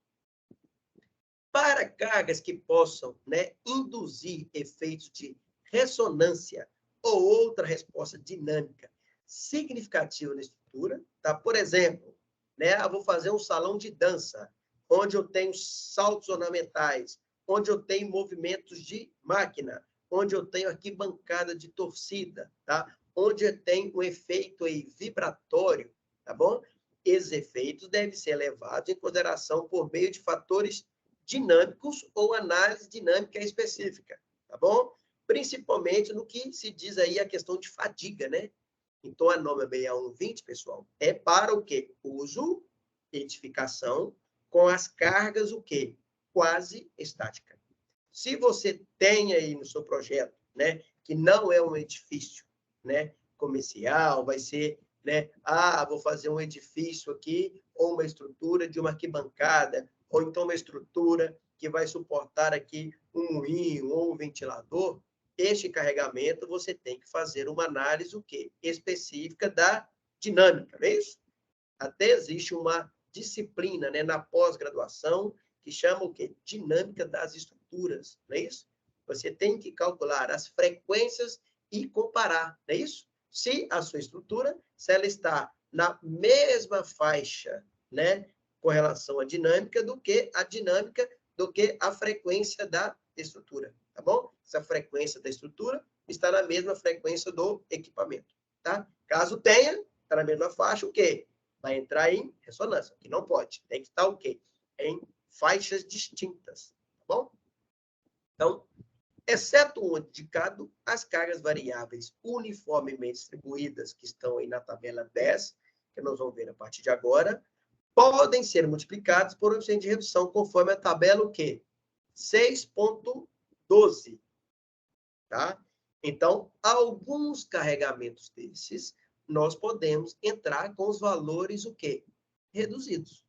Para cargas que possam, né, induzir efeitos de ressonância ou outra resposta dinâmica significativa na estrutura, tá? Por exemplo, né, eu vou fazer um salão de dança, onde eu tenho saltos ornamentais, onde eu tenho movimentos de máquina, onde eu tenho arquibancada de torcida, tá? Onde eu tenho um efeito aí vibratório, tá bom? Esses efeitos devem ser levados em consideração por meio de fatores dinâmicos ou análise dinâmica específica, tá bom? principalmente no que se diz aí a questão de fadiga, né? Então, a norma 6120, pessoal, é para o quê? Uso, edificação, com as cargas, o quê? Quase estática. Se você tem aí no seu projeto, né, que não é um edifício, né, comercial, vai ser, né, vou fazer um edifício aqui, ou uma estrutura de uma arquibancada, ou então uma estrutura que vai suportar aqui um moinho ou um ventilador, este carregamento você tem que fazer uma análise o quê? Específica da dinâmica, não é isso? Até existe uma disciplina, né, na pós-graduação que chama o quê? Dinâmica das estruturas, não é isso? Você tem que calcular as frequências e comparar, não é isso? Se a sua estrutura, se ela está na mesma faixa, né, com relação à dinâmica do que a frequência da estrutura, tá bom? Se a frequência da estrutura está na mesma frequência do equipamento, tá? Caso tenha, está na mesma faixa, o quê? Vai entrar em ressonância, que não pode. Tem que estar o quê? Em faixas distintas, tá bom? Então, exceto o indicado, as cargas variáveis uniformemente distribuídas, que estão aí na tabela 10, que nós vamos ver a partir de agora, podem ser multiplicadas por um coeficiente de redução, conforme a tabela o quê? 6.12, tá? Então, alguns carregamentos desses, nós podemos entrar com os valores o quê? Reduzidos,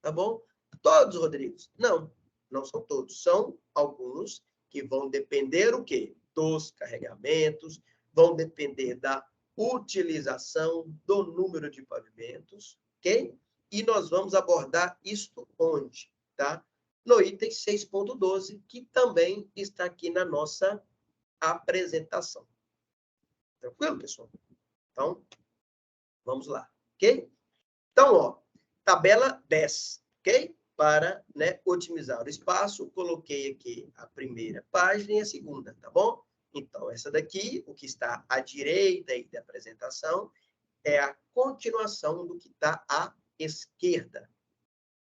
tá bom? Todos, Rodrigo? Não, não são todos. São alguns que vão depender o quê? Dos carregamentos, vão depender da utilização do número de pavimentos, ok? E nós vamos abordar isto onde, tá? No item 6.12, que também está aqui na nossa apresentação. Tranquilo, pessoal? Então, vamos lá, ok? Então, ó, tabela 10, ok? Para, né, otimizar o espaço, coloquei aqui a primeira página e a segunda, tá bom? Então, essa daqui, o que está à direita aí da apresentação, é a continuação do que está à esquerda,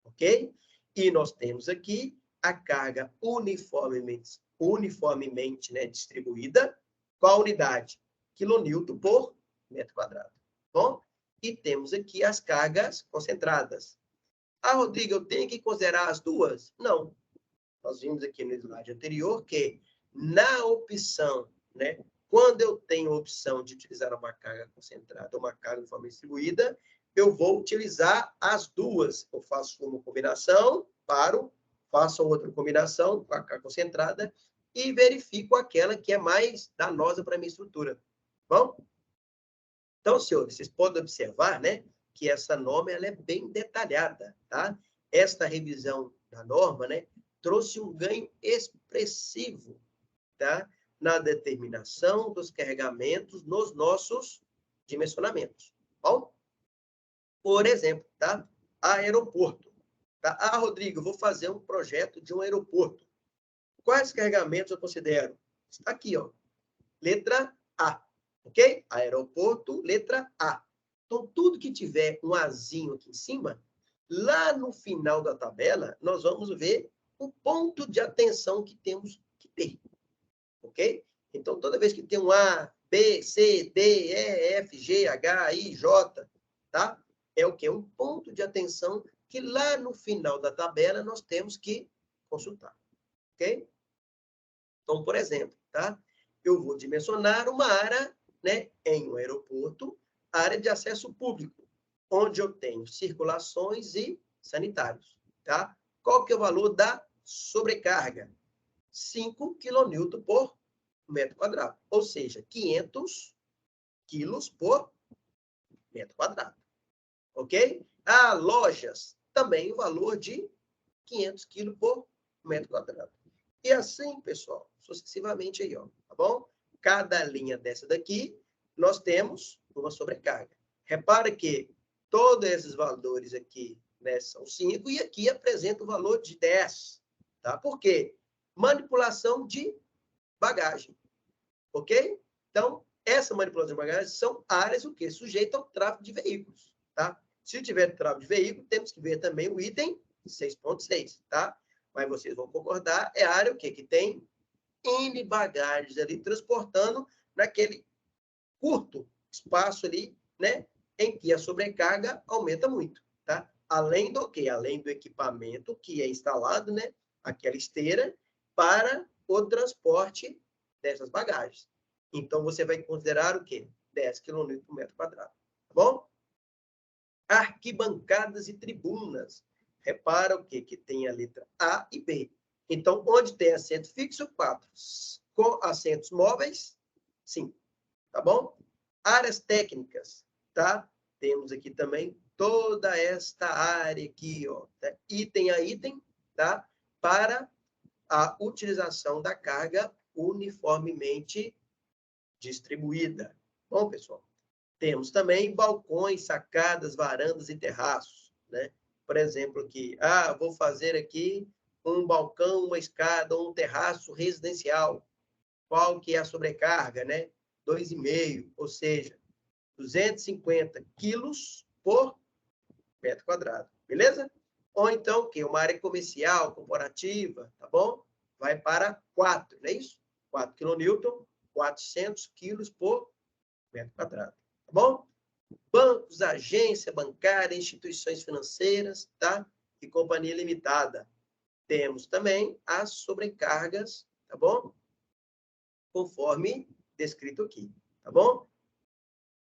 ok? E nós temos aqui a carga uniformemente, né, distribuída. Qual a unidade? Quilonewton por metro quadrado. Bom? E temos aqui as cargas concentradas. Rodrigo, eu tenho que considerar as duas? Não. Nós vimos aqui no slide anterior que na opção, né, quando eu tenho a opção de utilizar uma carga concentrada, uma carga uniformemente distribuída, eu vou utilizar as duas. Eu faço uma combinação, faço outra combinação com a carga concentrada e verifico aquela que é mais danosa para a minha estrutura. Bom? Então, senhores, vocês podem observar, né, que essa norma ela é bem detalhada, tá? Esta revisão da norma, né, trouxe um ganho expressivo, tá? Na determinação dos carregamentos nos nossos dimensionamentos. Bom? Por exemplo, tá? Aeroporto. Tá? Rodrigo, eu vou fazer um projeto de um aeroporto. Quais carregamentos eu considero? Está aqui, ó. Letra A. Ok? Aeroporto, letra A. Então, tudo que tiver um azinho aqui em cima, lá no final da tabela, nós vamos ver o ponto de atenção que temos que ter. Ok? Então, toda vez que tem um A, B, C, D, E, F, G, H, I, J, tá? É o quê? Um ponto de atenção que lá no final da tabela nós temos que consultar. Ok? Então, por exemplo, tá? Eu vou dimensionar uma área, né, em um aeroporto, área de acesso público, onde eu tenho circulações e sanitários, tá? Qual que é o valor da sobrecarga? 5 kN por metro quadrado, ou seja, 500 quilos por metro quadrado, ok? Lojas, também o valor de 500 quilos por metro quadrado. E assim, pessoal, sucessivamente aí, ó, tá bom? Cada linha dessa daqui, nós temos uma sobrecarga. Repara que todos esses valores aqui, né, são 5 e aqui apresenta o valor de 10, tá? Por quê? Manipulação de bagagem, ok? Então, essa manipulação de bagagem são áreas o quê? Sujeitas ao tráfego de veículos, tá? Se tiver tráfego de veículo, temos que ver também o item 6.6, tá? Mas vocês vão concordar, é a área o quê? Que tem N bagagens ali, transportando naquele curto espaço ali, né, em que a sobrecarga aumenta muito, tá? Além do quê? Além do equipamento que é instalado, né, aquela esteira, para o transporte dessas bagagens. Então, você vai considerar o quê? 10 kN por metro quadrado, tá bom? Arquibancadas e tribunas. Repara o quê? Que tem a letra A e B. Então, onde tem assento fixo, 4. Com assentos móveis, 5. Tá bom? Áreas técnicas, tá? Temos aqui também toda esta área aqui, ó, tá? Item a item, tá? Para a utilização da carga uniformemente distribuída. Bom, pessoal, temos também balcões, sacadas, varandas e terraços, né? Por exemplo, aqui, vou fazer aqui um balcão, uma escada, um terraço residencial. Qual que é a sobrecarga, né? 2,5, ou seja, 250 quilos por metro quadrado, beleza? Ou então, que uma área comercial, corporativa, tá bom? Vai para 4, não é isso? 4 kN, 400 quilos por metro quadrado, tá bom? Bancos, agência bancária, instituições financeiras, tá? E companhia limitada. Temos também as sobrecargas, tá bom? Conforme descrito aqui, tá bom?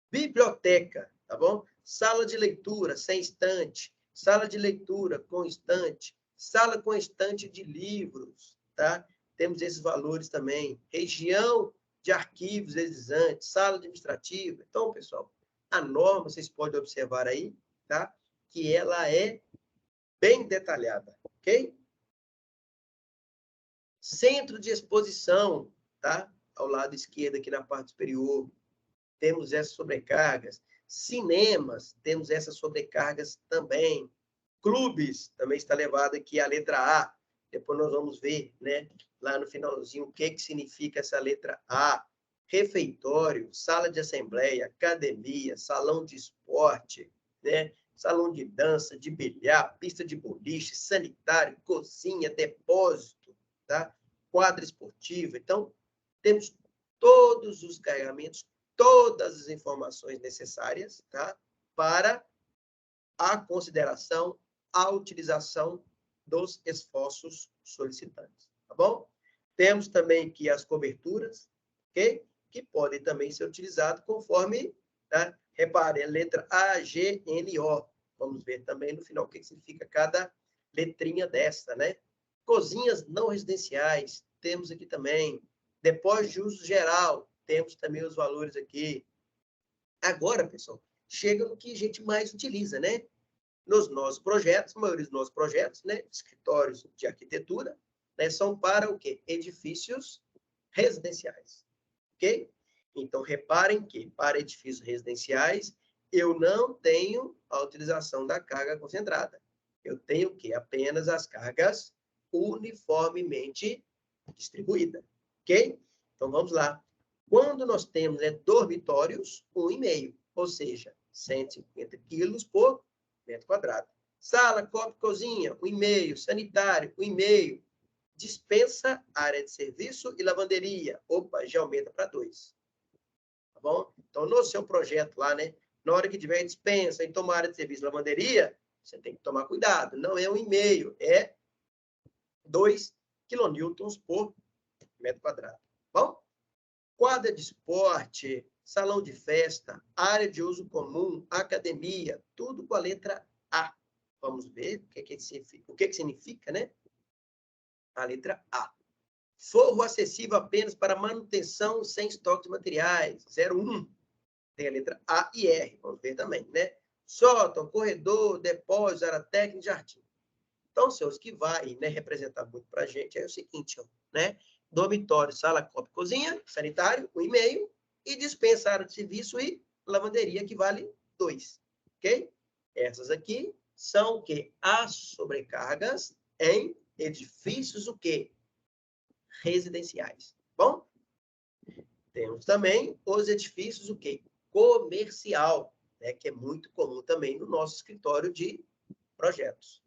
Biblioteca, tá bom? Sala de leitura sem estante, sala de leitura com estante, sala com estante de livros, tá? Temos esses valores também. Região de arquivos existantes, sala administrativa. Então, pessoal, a norma, vocês podem observar aí, tá? Que ela é bem detalhada, ok? Centro de exposição, tá? Ao lado esquerdo, aqui na parte superior, temos essas sobrecargas. Cinemas, temos essas sobrecargas também. Clubes, também está levado aqui a letra A. Depois nós vamos ver, né, lá no finalzinho, o que significa essa letra A. Refeitório, sala de assembleia, academia, salão de esporte, né, salão de dança, de bilhar, pista de boliche, sanitário, cozinha, depósito, tá? Quadra esportiva. Então, temos todos os carregamentos, todas as informações necessárias, tá? Para a consideração, a utilização dos esforços solicitantes, tá bom? Temos também aqui as coberturas, ok? Que podem também ser utilizadas conforme, tá? Repare, a letra A, G, N, O. Vamos ver também no final o que significa cada letrinha dessa, né? Cozinhas não residenciais, temos aqui também. Depósito de uso geral, temos também os valores aqui. Agora, pessoal, chega no que a gente mais utiliza, né? Nos nossos projetos, a maioria dos nossos projetos, né? Escritórios de arquitetura, né? São para o quê? Edifícios residenciais, ok? Então, reparem que para edifícios residenciais, eu não tenho a utilização da carga concentrada. Eu tenho o quê? Apenas as cargas uniformemente distribuídas, ok? Então, vamos lá. Quando nós temos dormitórios, 1,5, ou seja, 150 quilos por metro quadrado. Sala, copa, cozinha, 1,5. Sanitário, 1,5. Dispensa, área de serviço e lavanderia. Opa, já aumenta para 2. Tá bom? Então, no seu projeto lá, né? Na hora que tiver dispensa, então uma área de serviço e lavanderia, você tem que tomar cuidado. Não é 1,5, é 2 quilonewtons por metro quadrado. Tá bom? Quadra de esporte, salão de festa, área de uso comum, academia, tudo com a letra A. Vamos ver o que significa, né? A letra A. Forro acessível apenas para manutenção sem estoque de materiais, 01. Tem a letra A e R, vamos ver também, né? Sótão, corredor, depósito, área técnica, jardim. Então, senhores, que vai, né, representar muito para a gente é o seguinte, ó, né? Dormitório, sala, copa, cozinha, sanitário, 1,5, e dispensa, área de serviço e lavanderia, que vale 2, ok? Essas aqui são o quê? As sobrecargas em edifícios o quê? Residenciais, bom? Temos também os edifícios o quê? Comercial, né, que é muito comum também no nosso escritório de projetos,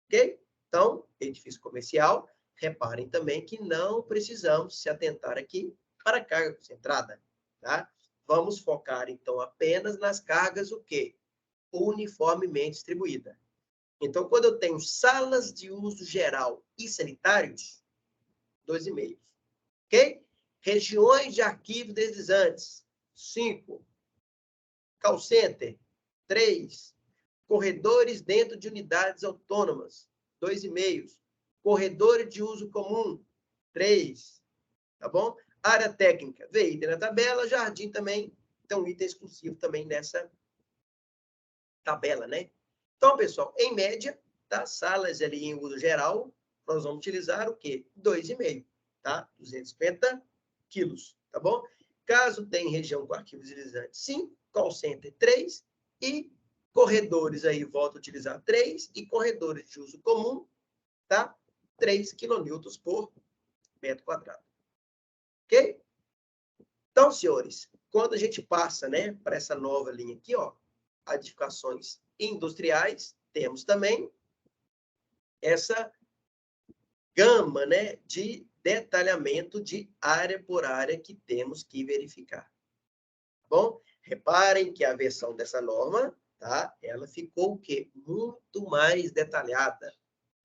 ok? Então, edifício comercial, reparem também que não precisamos se atentar aqui para a carga concentrada, tá? Vamos focar, então, apenas nas cargas o quê? Uniformemente distribuída. Então, quando eu tenho salas de uso geral e sanitários, 2,5. Ok? Regiões de arquivo deslizantes, 5. Call center, 3. Corredores dentro de unidades autônomas, 2,5. Corredores de uso comum, 3. Tá bom? Área técnica, vê item na tabela, jardim também, então item exclusivo também nessa tabela, né? Então, pessoal, em média, tá? Salas ali em uso geral, nós vamos utilizar o quê? 2,5, tá? 250 quilos, tá bom? Caso tenha região com arquivos deslizantes, 5, call center 3 e corredores aí, volto a utilizar 3 e corredores de uso comum, tá? 3 quilonewtons por metro quadrado. Ok? Então, senhores, quando a gente passa, né, para essa nova linha aqui, ó, edificações industriais, temos também essa gama, né, de detalhamento de área por área que temos que verificar. Tá bom? Reparem que a versão dessa norma, tá? Ela ficou o quê? Muito mais detalhada,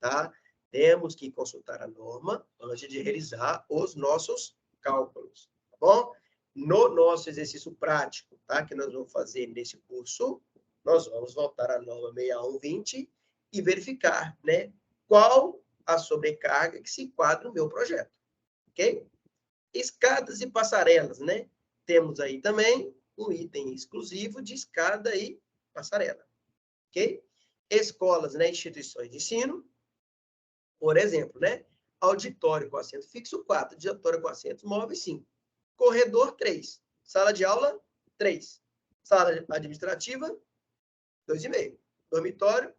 tá? Temos que consultar a norma antes de realizar os nossos cálculos, tá bom? No nosso exercício prático, tá? Que nós vamos fazer nesse curso, nós vamos voltar à norma 6120 e verificar, né? Qual a sobrecarga que se enquadra no meu projeto, ok? Escadas e passarelas, né? Temos aí também um item exclusivo de escada e passarela, ok? Escolas, né? Instituições de ensino, por exemplo, né? Auditório com assento fixo, 4. Auditório com assentos móveis, 5. Corredor, 3. Sala de aula, 3. Sala administrativa, 2,5. Dormitório,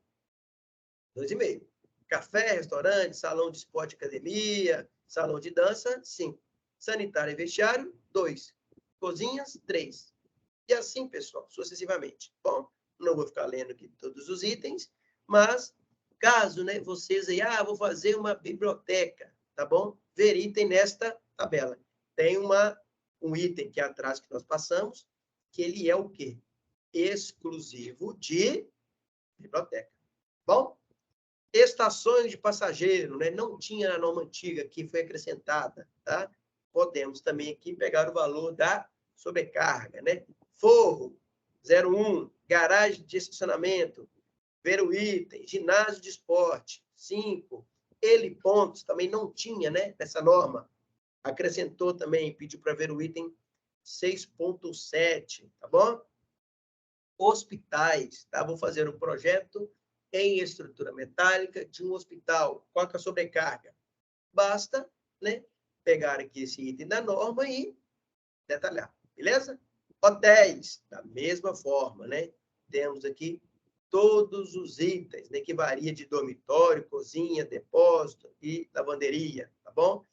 2,5. Café, restaurante, salão de esporte e academia, salão de dança, 5. Sanitário e vestiário, 2. Cozinhas, 3. E assim, pessoal, sucessivamente. Bom, não vou ficar lendo aqui todos os itens, mas caso, né, vocês aí, vou fazer uma biblioteca, tá bom? Ver item nesta tabela. Tem um item que é atrás que nós passamos, que ele é o quê? Exclusivo de biblioteca. Bom? Estações de passageiro, né? Não tinha na norma antiga, que foi acrescentada, tá? Podemos também aqui pegar o valor da sobrecarga, né? Forro, 0,1. Garagem de estacionamento, ver o item. Ginásio de esporte, 5. Helipontos, também não tinha, né? Nessa norma. Acrescentou também, pediu para ver o item 6.7, tá bom? Hospitais, tá? Vou fazer um projeto em estrutura metálica de um hospital. Qual que é a sobrecarga? Basta, né, pegar aqui esse item da norma e detalhar, beleza? Hotéis, da mesma forma, né? Temos aqui todos os itens, né, que varia de dormitório, cozinha, depósito e lavanderia, tá bom?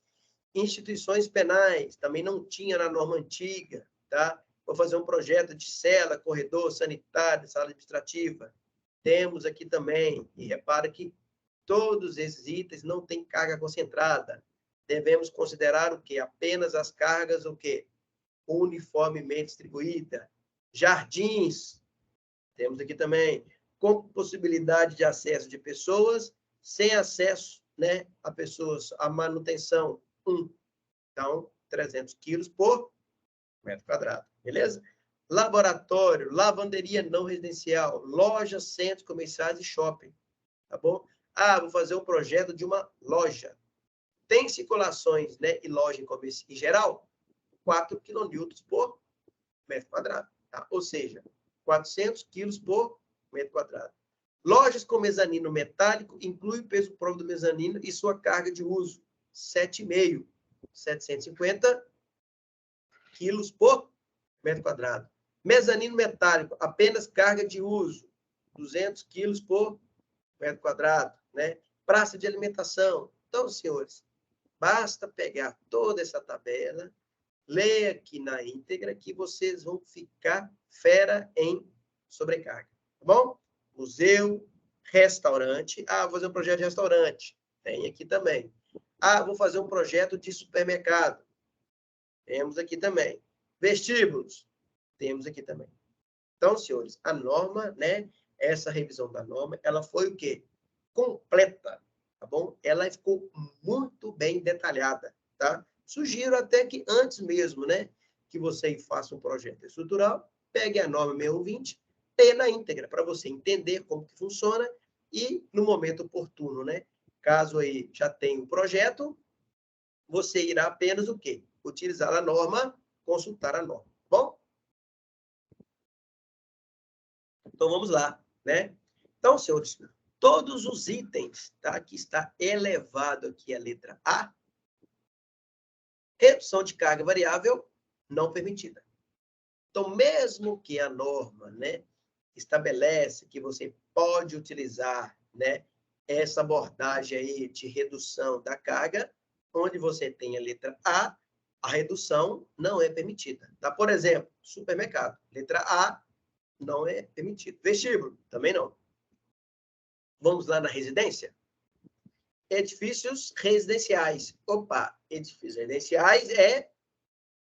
Instituições penais, também não tinha na norma antiga, tá? Vou fazer um projeto de cela, corredor, sanitário, sala administrativa. Temos aqui também, e repara que todos esses itens não têm carga concentrada. Devemos considerar o quê? Apenas as cargas, o quê? Uniformemente distribuída. Jardins, temos aqui também, com possibilidade de acesso de pessoas, sem acesso, né, a pessoas, a manutenção, 1. Então, 300 quilos por metro quadrado, beleza? Laboratório, lavanderia não residencial, lojas, centros comerciais e shopping, tá bom? Vou fazer um projeto de uma loja. Tem circulações, né, e loja em geral, 4 quilonewtons por metro quadrado, tá? Ou seja, 400 quilos por metro quadrado. Lojas com mezanino metálico inclui o peso próprio do mezanino e sua carga de uso, 7,5, 750 quilos por metro quadrado. Mezanino metálico, apenas carga de uso, 200 quilos por metro quadrado, né? Praça de alimentação. Então, senhores, basta pegar toda essa tabela, ler aqui na íntegra, que vocês vão ficar fera em sobrecarga, tá bom? Museu, restaurante. Vou fazer um projeto de restaurante. Tem aqui também. Ah, vou fazer um projeto de supermercado. Temos aqui também. Vestíbulos. Temos aqui também. Então, senhores, a norma, né? Essa revisão da norma, ela foi o quê? Completa, tá bom? Ela ficou muito bem detalhada, tá? Sugiro até que antes mesmo, né? Que você faça um projeto estrutural, pegue a norma 6120, leia na íntegra, para você entender como que funciona e, no momento oportuno, né? Caso aí já tenha um projeto, você irá apenas o quê? Utilizar a norma, consultar a norma, tá bom? Então, vamos lá, né? Então, senhores, todos os itens, tá? Que está elevado aqui a letra A, redução de carga variável não permitida. Então, mesmo que a norma, né, estabelece que você pode utilizar, né, essa abordagem aí de redução da carga, onde você tem a letra A redução não é permitida. Tá? Por exemplo, supermercado, letra A não é permitido. Vestíbulo, também não. Vamos lá na residência? Edifícios residenciais. Opa, edifícios residenciais é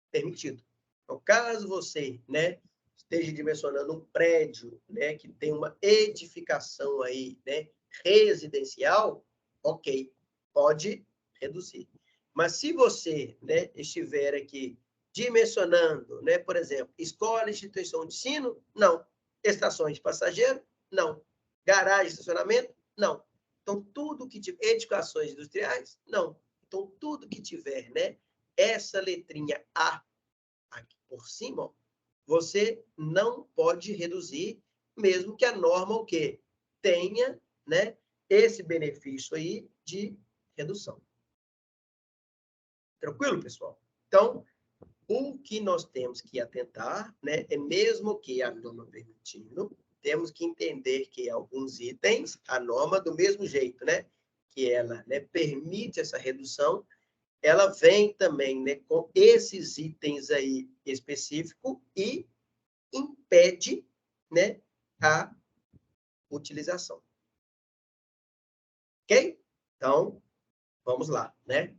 permitido. Então, caso você, né, esteja dimensionando um prédio, né, que tem uma edificação aí, né, residencial, ok, pode reduzir. Mas se você, né, estiver aqui dimensionando, né, por exemplo, escola, instituição de ensino, não. Estações de passageiro, não. Garagem, estacionamento, não. Então, tudo que tiver, edificações industriais, não. Então, tudo que tiver, né, essa letrinha A aqui por cima, você não pode reduzir, mesmo que a norma o quê? Tenha, né, esse benefício aí de redução. Tranquilo, pessoal? Então, o que nós temos que atentar, né, é mesmo que a norma permitindo, temos que entender que alguns itens, a norma do mesmo jeito, né, que ela, né, permite essa redução, ela vem também, né, com esses itens aí específicos e impede, né, a utilização. Ok? Então, vamos lá, né?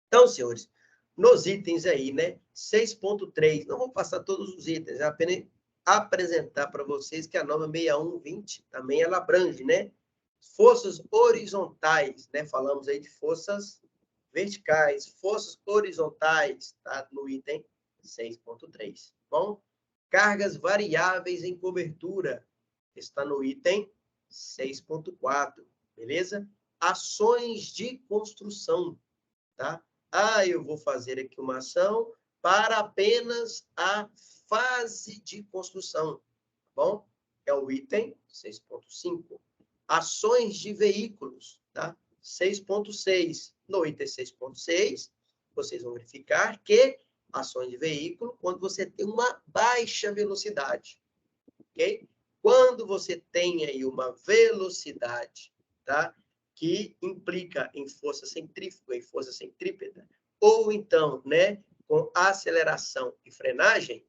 Então, senhores, nos itens aí, né, 6.3, não vou passar todos os itens, é apenas apresentar para vocês que a norma 6120 também ela abrange, né? Forças horizontais, né? Falamos aí de forças verticais, forças horizontais, tá? No item 6.3. Bom, cargas variáveis em cobertura, está no item 6.4, beleza? Ações de construção, tá? Ah, eu vou fazer aqui uma ação para apenas a fase de construção, tá bom? É o item 6.5. Ações de veículos, tá? 6.6. No item 6.6, vocês vão verificar que ações de veículo, quando você tem uma baixa velocidade, ok? Quando você tem aí uma velocidade, tá? Que implica em força centrífuga e força centrípeta, ou então, né, com aceleração e frenagem,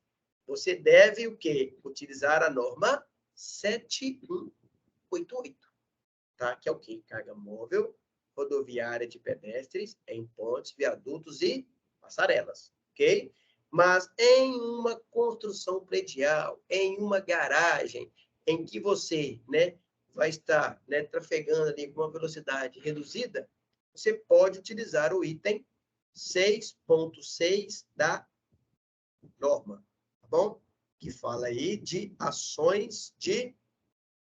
você deve o quê? Utilizar a norma 7188, tá? Que é o quê? Carga móvel rodoviária de pedestres em pontes, viadutos e passarelas, ok? Mas em uma construção predial, em uma garagem, em que você, né, vai estar, né, trafegando ali com uma velocidade reduzida, você pode utilizar o item 6.6 da norma, tá bom? Que fala aí de ações de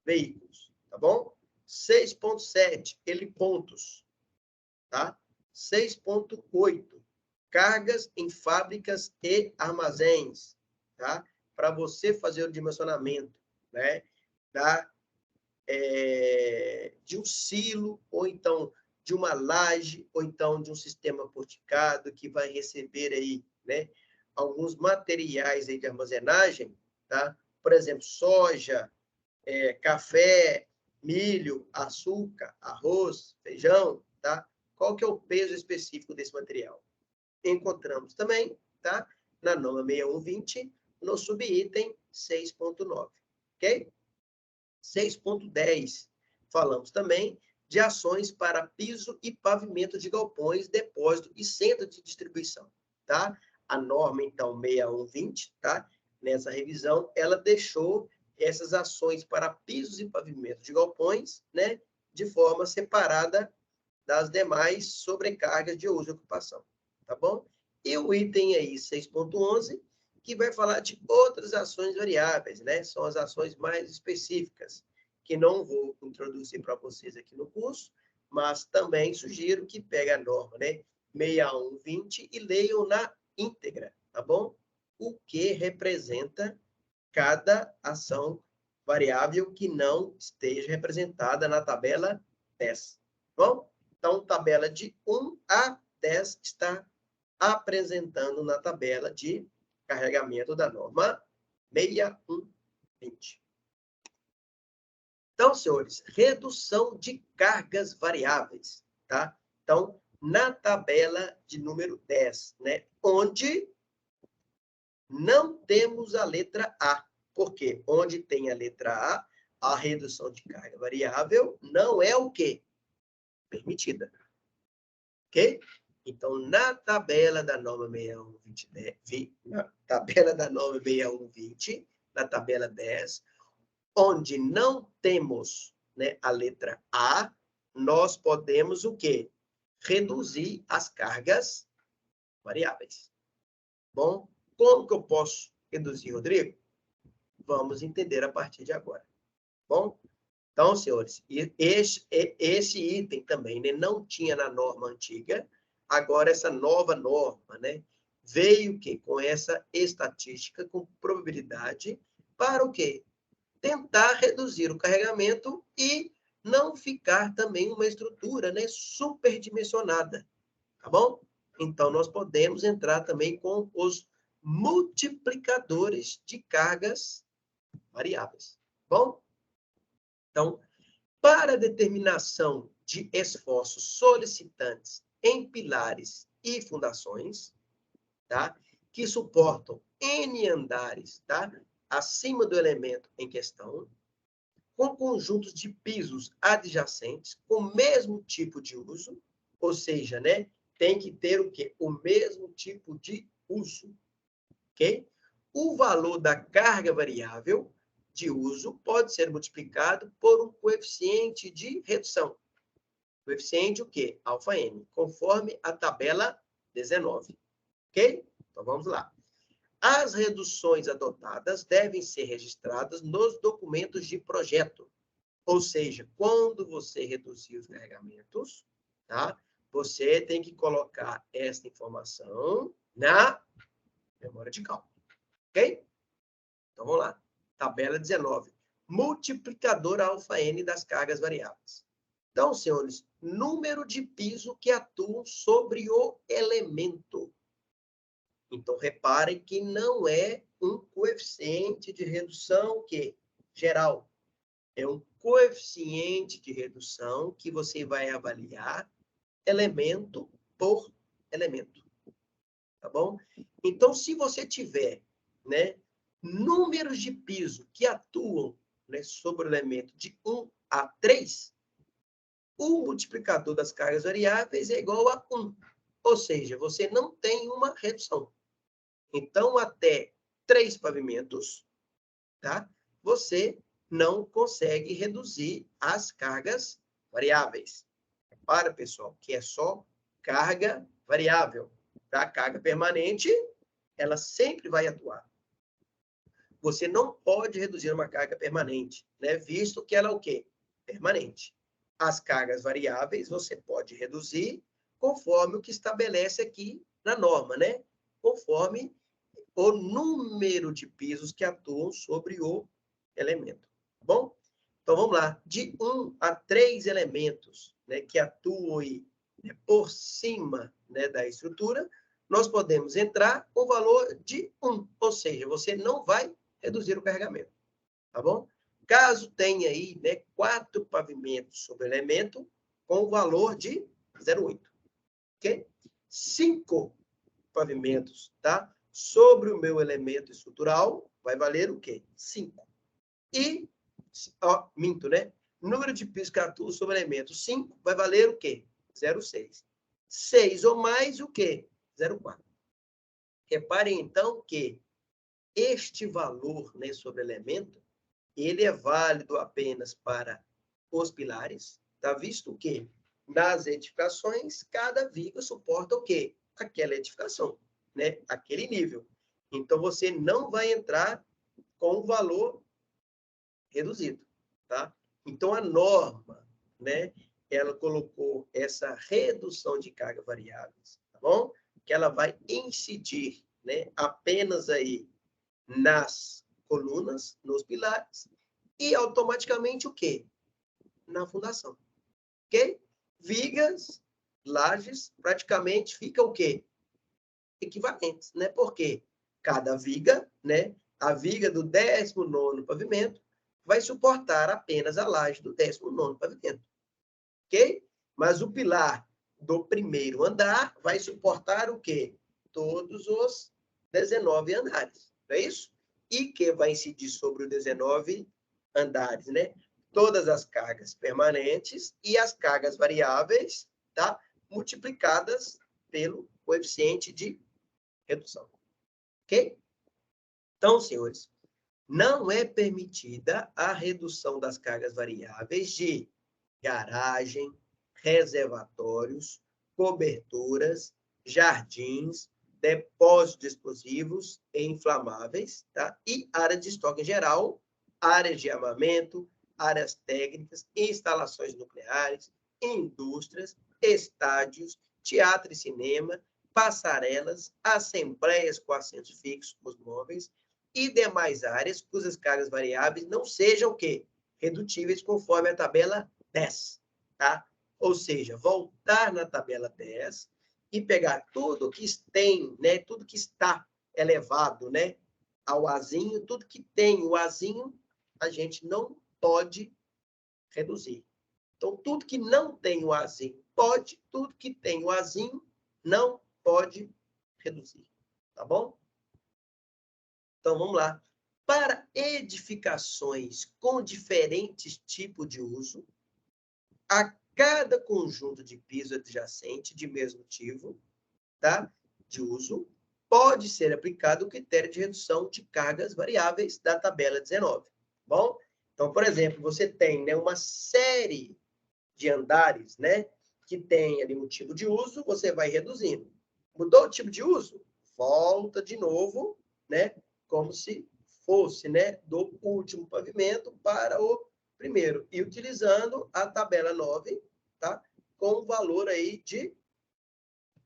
veículos, tá bom? 6.7, helipontos, tá? 6.8, cargas em fábricas e armazéns, tá? Para você fazer o dimensionamento, né? De um silo, ou então de uma laje, ou então de um sistema porticado que vai receber aí, né? Alguns materiais aí de armazenagem, tá? Por exemplo, soja, café, milho, açúcar, arroz, feijão, tá? Qual que é o peso específico desse material? Encontramos também, tá? Na norma 6120, no subitem 6.9, ok? 6.10, falamos também de ações para piso e pavimento de galpões, depósito e centro de distribuição, tá? A norma, então, 6120, tá? Nessa revisão, ela deixou essas ações para pisos e pavimento de galpões, né? De forma separada das demais sobrecargas de uso e ocupação, tá bom? E o item aí, 6.11, que vai falar de outras ações variáveis, né? São as ações mais específicas, que não vou introduzir para vocês aqui no curso, mas também sugiro que pegue a norma, né? 6120 e leiam na íntegra, tá bom? O que representa cada ação variável que não esteja representada na tabela 10, tá bom? Então, tabela de 1 a 10 está apresentando na tabela de carregamento da norma 6120. Então, senhores, redução de cargas variáveis, tá? Então, na tabela de número 10, né? Onde não temos a letra A. Por quê? Onde tem a letra A redução de carga variável não é o quê? Permitida. Ok? Então, na tabela da norma 6120, na tabela da norma 6120, na tabela 10, onde não temos, né, a letra A, nós podemos o quê? Reduzir as cargas variáveis. Bom, como que eu posso reduzir, Rodrigo? Vamos entender a partir de agora. Bom, então, senhores, esse item também, né, não tinha na norma antiga, agora essa nova norma, né, veio que com essa estatística, com probabilidade, para o quê? Tentar reduzir o carregamento e não ficar também uma estrutura, né, superdimensionada, tá bom? Então, nós podemos entrar também com os multiplicadores de cargas variáveis, tá bom? Então, para determinação de esforços solicitantes em pilares e fundações, tá? Que suportam N andares, tá? Acima do elemento em questão, com conjuntos de pisos adjacentes, com o mesmo tipo de uso, ou seja, né? Tem que ter o quê? O mesmo tipo de uso, ok? O valor da carga variável de uso pode ser multiplicado por um coeficiente de redução. Coeficiente o quê? Alfa N, conforme a tabela 19. Ok? Então, vamos lá. As reduções adotadas devem ser registradas nos documentos de projeto. Ou seja, quando você reduzir os carregamentos, tá? Você tem que colocar essa informação na memória de cálculo. Ok? Então, vamos lá. Tabela 19. Multiplicador alfa N das cargas variáveis. Então, senhores, número de piso que atuam sobre o elemento. Então, reparem que não é um coeficiente de redução que geral. É um coeficiente de redução que você vai avaliar elemento por elemento. Tá bom? Então, se você tiver, né, números de piso que atuam, né, sobre o elemento de 1 a 3, o multiplicador das cargas variáveis é igual a 1. Ou seja, você não tem uma redução. Então, até 3 pavimentos, tá? Você não consegue reduzir as cargas variáveis. Para, pessoal, que é só carga variável. Tá? Carga permanente, ela sempre vai atuar. Você não pode reduzir uma carga permanente, né? Visto que ela é o quê? Permanente. As cargas variáveis você pode reduzir conforme o que estabelece aqui na norma, né? Conforme o número de pisos que atuam sobre o elemento. Tá bom? Então, vamos lá. De 1 a 3 elementos, né, que atuam aí, né, por cima, né, da estrutura, nós podemos entrar com o valor de 1. Ou seja, você não vai reduzir o carregamento. Tá bom? Caso tenha aí, né, 4 pavimentos sobre o elemento, com o valor de 0,8. Ok? 5 pavimentos, tá? Sobre o meu elemento estrutural, vai valer o quê? 5. E, ó, minto, né? Número de pisos que atuam sobre elemento 5 vai valer o quê? 0,6. 6 ou mais, o quê? 0,4. Reparem, então, que este valor, né, sobre elemento, ele é válido apenas para os pilares, tá? Visto que nas edificações, cada viga suporta o quê? Aquela edificação, né? Aquele nível. Então, você não vai entrar com o valor reduzido, tá? Então, a norma, né, ela colocou essa redução de carga variáveis, tá bom? Que ela vai incidir, né, apenas aí nas colunas, nos pilares, e automaticamente o quê? Na fundação, ok? Vigas, lajes, praticamente fica o quê? Equivalentes, né? Porque cada viga, né? A viga do 19º pavimento vai suportar apenas a laje do 19º pavimento, ok? Mas o pilar do primeiro andar vai suportar o quê? Todos os 19 andares, não é isso? E que vai incidir sobre os 19 andares, né? Todas as cargas permanentes e as cargas variáveis, tá? Multiplicadas pelo coeficiente de redução, ok? Então, senhores, não é permitida a redução das cargas variáveis de garagem, reservatórios, coberturas, jardins, depósitos de explosivos e inflamáveis, tá? E área de estoque em geral, áreas de armamento, áreas técnicas, instalações nucleares, indústrias, estádios, teatro e cinema, passarelas, assembleias com assentos fixos, os móveis, e demais áreas cujas cargas variáveis não sejam o quê? Redutíveis conforme a tabela 10, tá? Ou seja, voltar na tabela 10 e pegar tudo que tem, né, tudo que está elevado, né, ao azinho, tudo que tem o azinho, a gente não pode reduzir. Então, tudo que não tem o azinho pode, tudo que tem o azinho não pode reduzir, tá bom? Então, vamos lá. Para edificações com diferentes tipos de uso, a cada conjunto de piso adjacente de mesmo tipo, tá? De uso, pode ser aplicado o critério de redução de cargas variáveis da tabela 19. Bom? Então, por exemplo, você tem, né, uma série de andares, né, que tem ali um tipo de uso, você vai reduzindo. Mudou o tipo de uso? Volta de novo, né, como se fosse, né, do último pavimento para o primeiro, e utilizando a tabela 9, tá? Com o valor aí de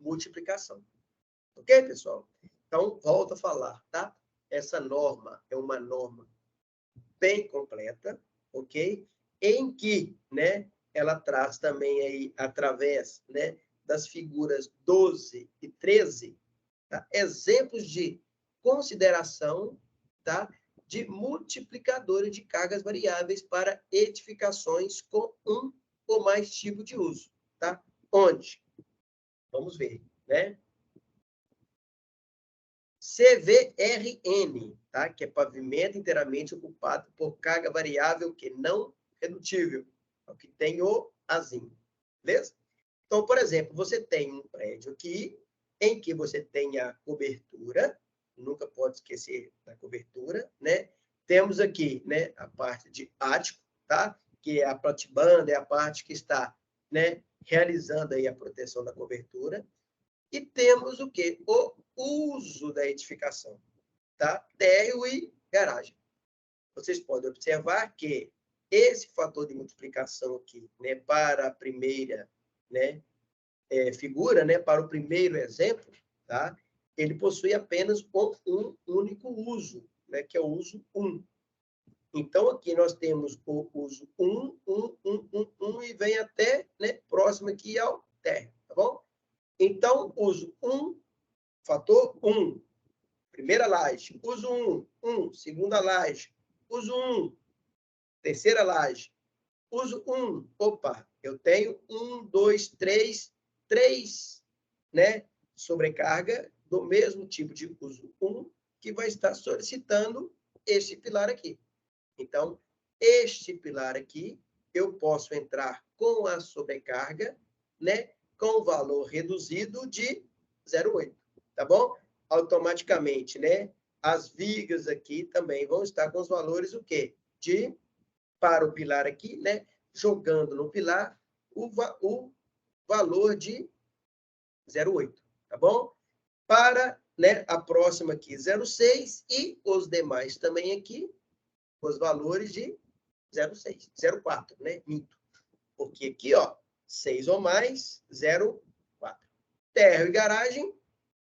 multiplicação. Ok, pessoal? Então, volto a falar, tá? Essa norma é uma norma bem completa, ok? Em que, né, ela traz também aí, através, né, das figuras 12 e 13, tá? Exemplos de consideração, tá? De multiplicadores de cargas variáveis para edificações com um ou mais tipos de uso, tá? Onde? Vamos ver, né? CVRN, tá? Que é pavimento inteiramente ocupado por carga variável que não redutível, é o que tem o azinho, beleza? Então, por exemplo, você tem um prédio aqui em que você tem a cobertura, nunca pode esquecer da cobertura, né? Temos aqui, né, a parte de ático, tá? Que é a platibanda, é a parte que está, né, realizando aí a proteção da cobertura. E temos o quê? O uso da edificação, tá? Térreo e garagem. Vocês podem observar que esse fator de multiplicação aqui, né, para a primeira, né, figura, né, para o primeiro exemplo, tá? Ele possui apenas um único uso, né, que é o uso 1. Então, aqui nós temos o uso 1, e vem até, né, próximo aqui ao térreo, tá bom? Então, uso 1, fator 1, primeira laje. Uso 1, segunda laje. Uso 1, terceira laje. Uso 1, opa, eu tenho 1, 2, 3, 3, né, sobrecarga do mesmo tipo de uso 1, que vai estar solicitando este pilar aqui. Então, este pilar aqui, eu posso entrar com a sobrecarga, né, com o valor reduzido de 0,8, tá bom? Automaticamente, né, as vigas aqui também vão estar com os valores o quê? Para o pilar aqui, né, jogando no pilar o valor de 0,8, tá bom? Para, né, a próxima aqui, 0,6 e os demais também aqui, os valores de 0,6, 0,4, né? Minto. Porque aqui, ó, 6 ou mais, 0,4. Térreo e garagem,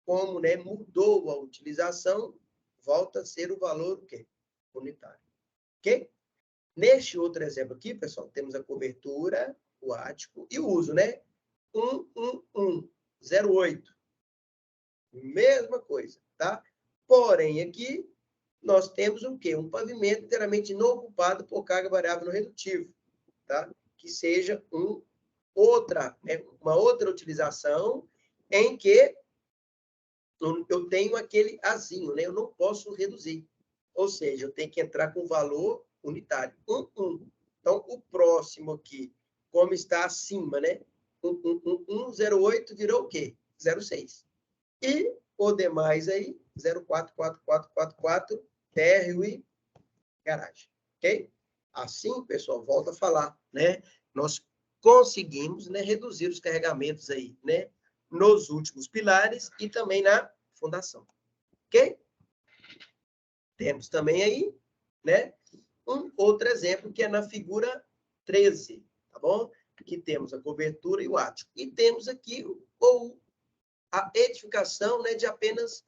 como, né, mudou a utilização, volta a ser o valor o quê? Unitário. Ok? Neste outro exemplo aqui, pessoal, temos a cobertura, o ático e o uso, né? 0,8. Mesma coisa, tá? Porém, aqui, nós temos o quê? Um pavimento inteiramente não ocupado por carga variável no redutivo, tá? Que seja uma outra utilização em que eu tenho aquele azinho, né? Eu não posso reduzir. Ou seja, eu tenho que entrar com valor unitário. 1. Então, o próximo aqui, como está acima, né? 0,8 virou o quê? 0,6. E o demais aí, 0,44444, térreo e garagem. Ok? Assim, pessoal, volta a falar, né? Nós conseguimos, né, reduzir os carregamentos aí, né? Nos últimos pilares e também na fundação. Ok? Temos também aí, né? Um outro exemplo que é na figura 13, tá bom? Aqui temos a cobertura e o ático. E temos aqui a edificação, né, de apenas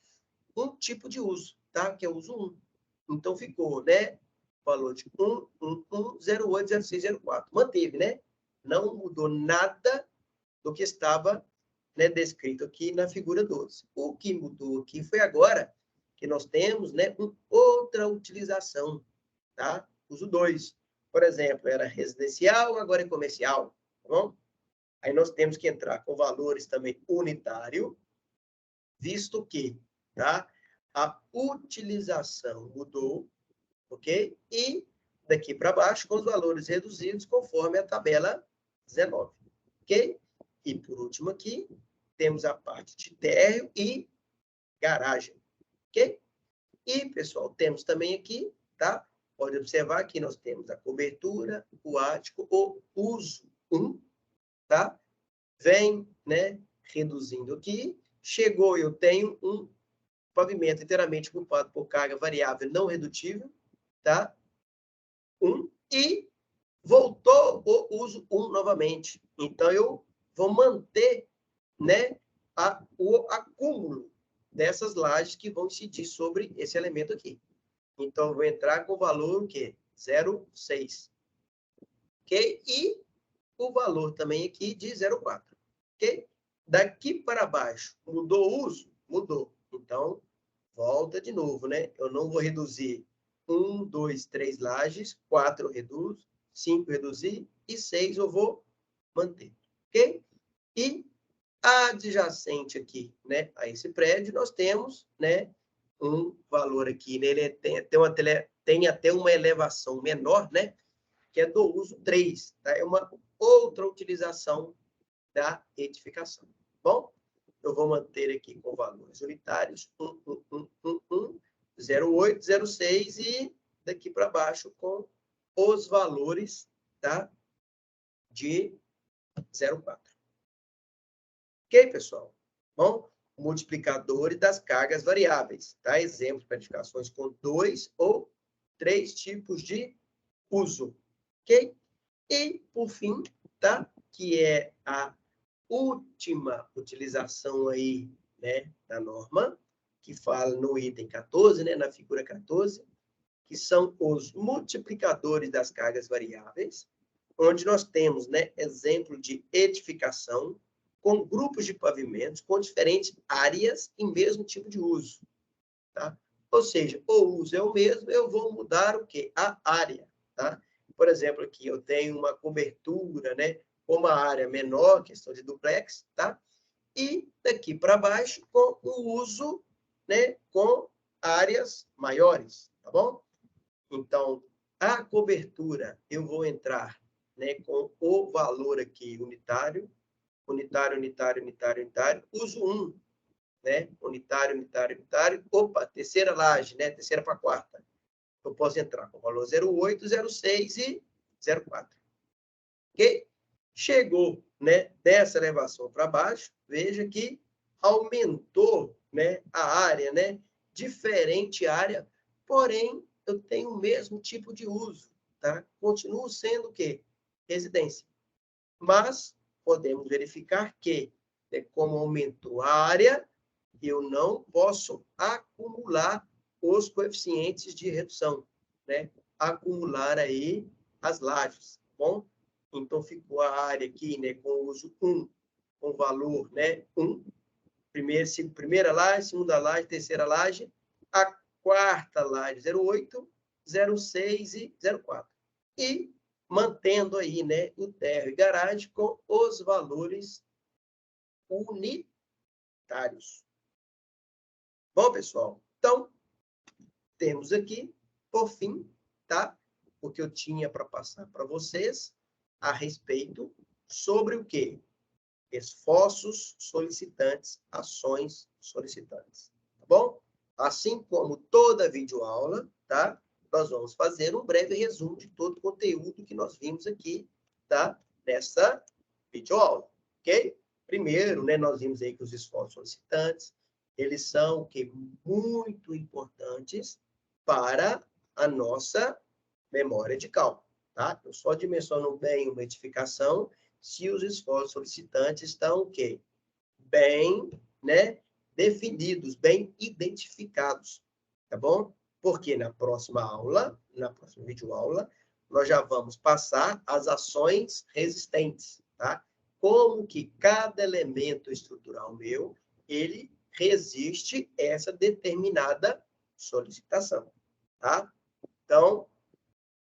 um tipo de uso, tá? Que é o uso 1. Então, ficou, né? Valor de 0,8, 0,6, 0,4. Manteve, né? Não mudou nada do que estava, né, descrito aqui na figura 12. O que mudou aqui foi agora que nós temos, né, outra utilização, tá? Uso 2. Por exemplo, era residencial, agora é comercial, tá bom? Aí nós temos que entrar com valores também unitário, visto que, tá? A utilização mudou, ok? E daqui para baixo, com os valores reduzidos, conforme a tabela 19, ok? E por último aqui, temos a parte de térreo e garagem, ok? E, pessoal, temos também aqui, tá? Pode observar que nós temos a cobertura, o ático, o uso 1, tá? Vem, né, reduzindo aqui. Chegou, eu tenho um pavimento inteiramente ocupado por carga variável não redutível, tá? 1. E voltou o uso 1 novamente. Então, eu vou manter, né, o acúmulo dessas lajes que vão incidir sobre esse elemento aqui. Então, eu vou entrar com o valor o quê? 0,6. Ok? E o valor também aqui de 0,4. Ok? Daqui para baixo, mudou o uso? Mudou. Então, volta de novo, né? Eu não vou reduzir 1, 2, 3 lajes, 4 eu reduzo, 5 reduzir e 6 eu vou manter. Ok? E adjacente aqui, né, a esse prédio, nós temos, né, um valor aqui, né, ele tem até uma elevação menor, né, que é do uso 3, tá? É uma outra utilização da edificação. Bom, eu vou manter aqui com valores unitários, 0,8, 0,6 e daqui para baixo com os valores, tá, de 0,4. Ok, pessoal? Bom, multiplicadores das cargas variáveis, tá? Exemplos para edificações com 2 ou 3 tipos de uso, ok? E, por fim, tá? Que é a última utilização aí, né, da norma, que fala no item 14, né, na figura 14, que são os multiplicadores das cargas variáveis, onde nós temos, né, exemplo de edificação com grupos de pavimentos com diferentes áreas e mesmo tipo de uso, tá? Ou seja, o uso é o mesmo, eu vou mudar o quê? A área, tá? Por exemplo, aqui eu tenho uma cobertura, né, com uma área menor, questão de duplex, tá? E daqui para baixo com o uso, né, com áreas maiores, tá bom? Então, a cobertura, eu vou entrar né, com o valor aqui unitário, unitário, unitário, unitário, unitário, uso 1, né, unitário, unitário, unitário, opa, terceira laje, né, terceira para quarta. Eu posso entrar com o valor 0,8, 0,6 e 0,4. Ok? Chegou, né, dessa elevação para baixo, veja que aumentou, né, a área, né, diferente área, porém, eu tenho o mesmo tipo de uso, tá? Continuo sendo o quê? Residência. Mas podemos verificar que, né, como aumentou a área, eu não posso acumular os coeficientes de redução, né? Acumular aí as lajes, tá bom? Então, ficou a área aqui, né, com o uso 1, com valor, né, 1. Primeira laje, segunda laje, terceira laje. A quarta laje, 0,8, 0,6 e 0,4. E mantendo aí, né, o térreo e garagem com os valores unitários. Bom, pessoal, então, temos aqui, por fim, tá? O que eu tinha para passar para vocês a respeito sobre o quê? Esforços solicitantes, ações solicitantes. Tá bom? Assim como toda videoaula, tá? Nós vamos fazer um breve resumo de todo o conteúdo que nós vimos aqui, tá? Nessa videoaula, ok? Primeiro, né, nós vimos aí que os esforços solicitantes, eles são que muito importantes para a nossa memória de cálculo, tá? Eu só dimensiono bem uma edificação se os esforços solicitantes estão o quê? Bem, né, definidos, bem identificados, tá bom? Porque na próxima aula, na próxima videoaula, nós já vamos passar as ações resistentes, tá? Como que cada elemento estrutural meu, ele resiste a essa determinada solicitação, tá? Então,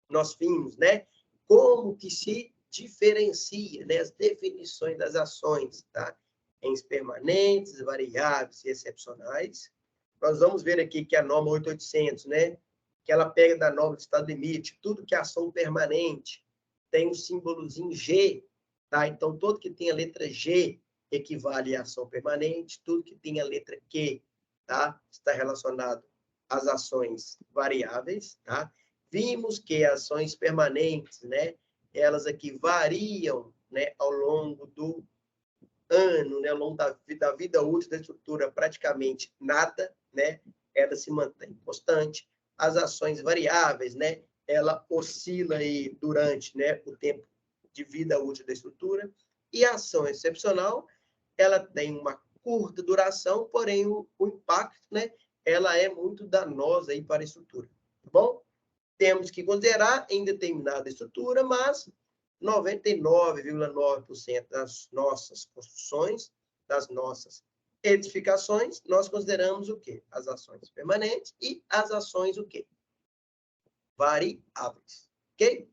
nós vimos, né, como que se diferencia, né, as definições das ações, tá? Em permanentes, variáveis e excepcionais. Nós vamos ver aqui que a norma 8800, né, que ela pega da norma de estado limite, tudo que é ação permanente tem o símbolozinho G, tá? Então, todo que tem a letra G equivale à ação permanente, tudo que tem a letra Q, tá? Está relacionado às ações variáveis, tá? Vimos que ações permanentes, né, elas aqui variam, né, ao longo do ano, né, ao longo da vida útil da estrutura, praticamente nada, né, ela se mantém constante. As ações variáveis, né, ela oscila aí durante, né, o tempo de vida útil da estrutura. E a ação excepcional, ela tem uma curta duração, porém o impacto, né, ela é muito danosa aí para a estrutura, tá bom? Temos que considerar em determinada estrutura, mas 99,9% das nossas construções, das nossas edificações, nós consideramos o quê? As ações permanentes e as ações o quê? Variáveis, ok?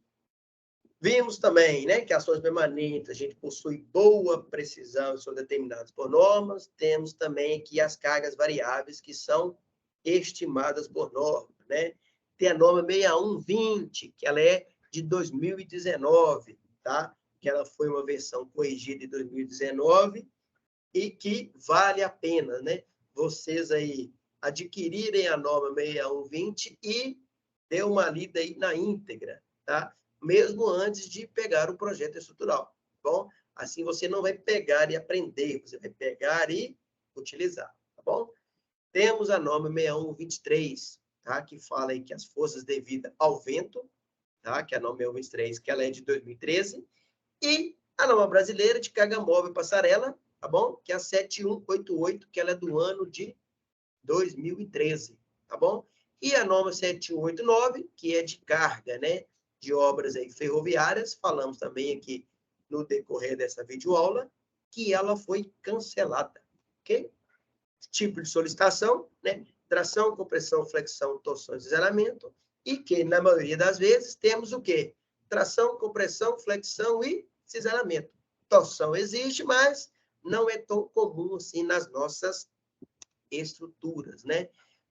Vimos também, né, que ações permanentes a gente possui boa precisão, são determinadas por normas. Temos também aqui as cargas variáveis que são estimadas por norma, né? Tem a norma 6120, que ela é de 2019, tá? Que ela foi uma versão corrigida em 2019 e que vale a pena, né? Vocês aí adquirirem a norma 6120 e dê uma lida aí na íntegra, tá? Mesmo antes de pegar o projeto estrutural, tá bom? Assim você não vai pegar e aprender, você vai pegar e utilizar, tá bom? Temos a norma 6123, tá? Que fala aí que as forças devidas ao vento, tá? Que é a norma 6123, que ela é de 2013, e a norma brasileira de carga móvel e passarela, tá bom? Que é a 7188, que ela é do ano de 2013, tá bom? E a norma 7189, que é de carga, né? De obras aí ferroviárias, falamos também aqui no decorrer dessa videoaula, que ela foi cancelada, ok? Tipo de solicitação, né? Tração, compressão, flexão, torção e cisalhamento, e que, na maioria das vezes, temos o quê? Tração, compressão, flexão e cisalhamento. Torção existe, mas não é tão comum assim nas nossas estruturas, né?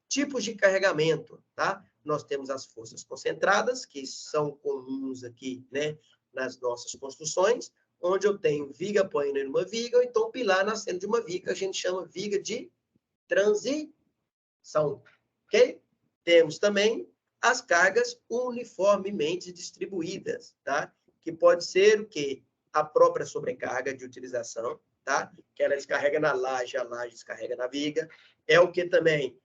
Tipos de carregamento, tá? Nós temos as forças concentradas, que são comuns aqui, né? nas nossas construções, onde eu tenho viga apoiando em uma viga, ou então pilar nascendo de uma viga, que a gente chama viga de transição, ok? Temos também as cargas uniformemente distribuídas, tá? Que pode ser o quê? A própria sobrecarga de utilização, tá? Que ela descarrega na laje, a laje descarrega na viga. É o que também?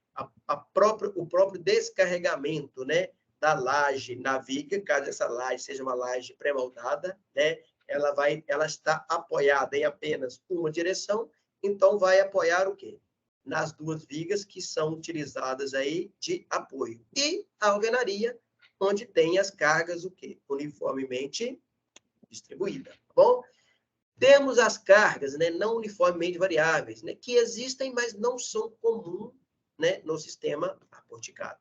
O próprio descarregamento, né? Da laje na viga, caso essa laje seja uma laje pré-moldada, né? Ela está apoiada em apenas uma direção, então vai apoiar o quê? Nas duas vigas que são utilizadas aí de apoio. E a alvenaria, onde tem as cargas o quê? Uniformemente distribuída, tá bom? Temos as cargas, né, não uniformemente variáveis, né, que existem, mas não são comuns, né, no sistema aporticado.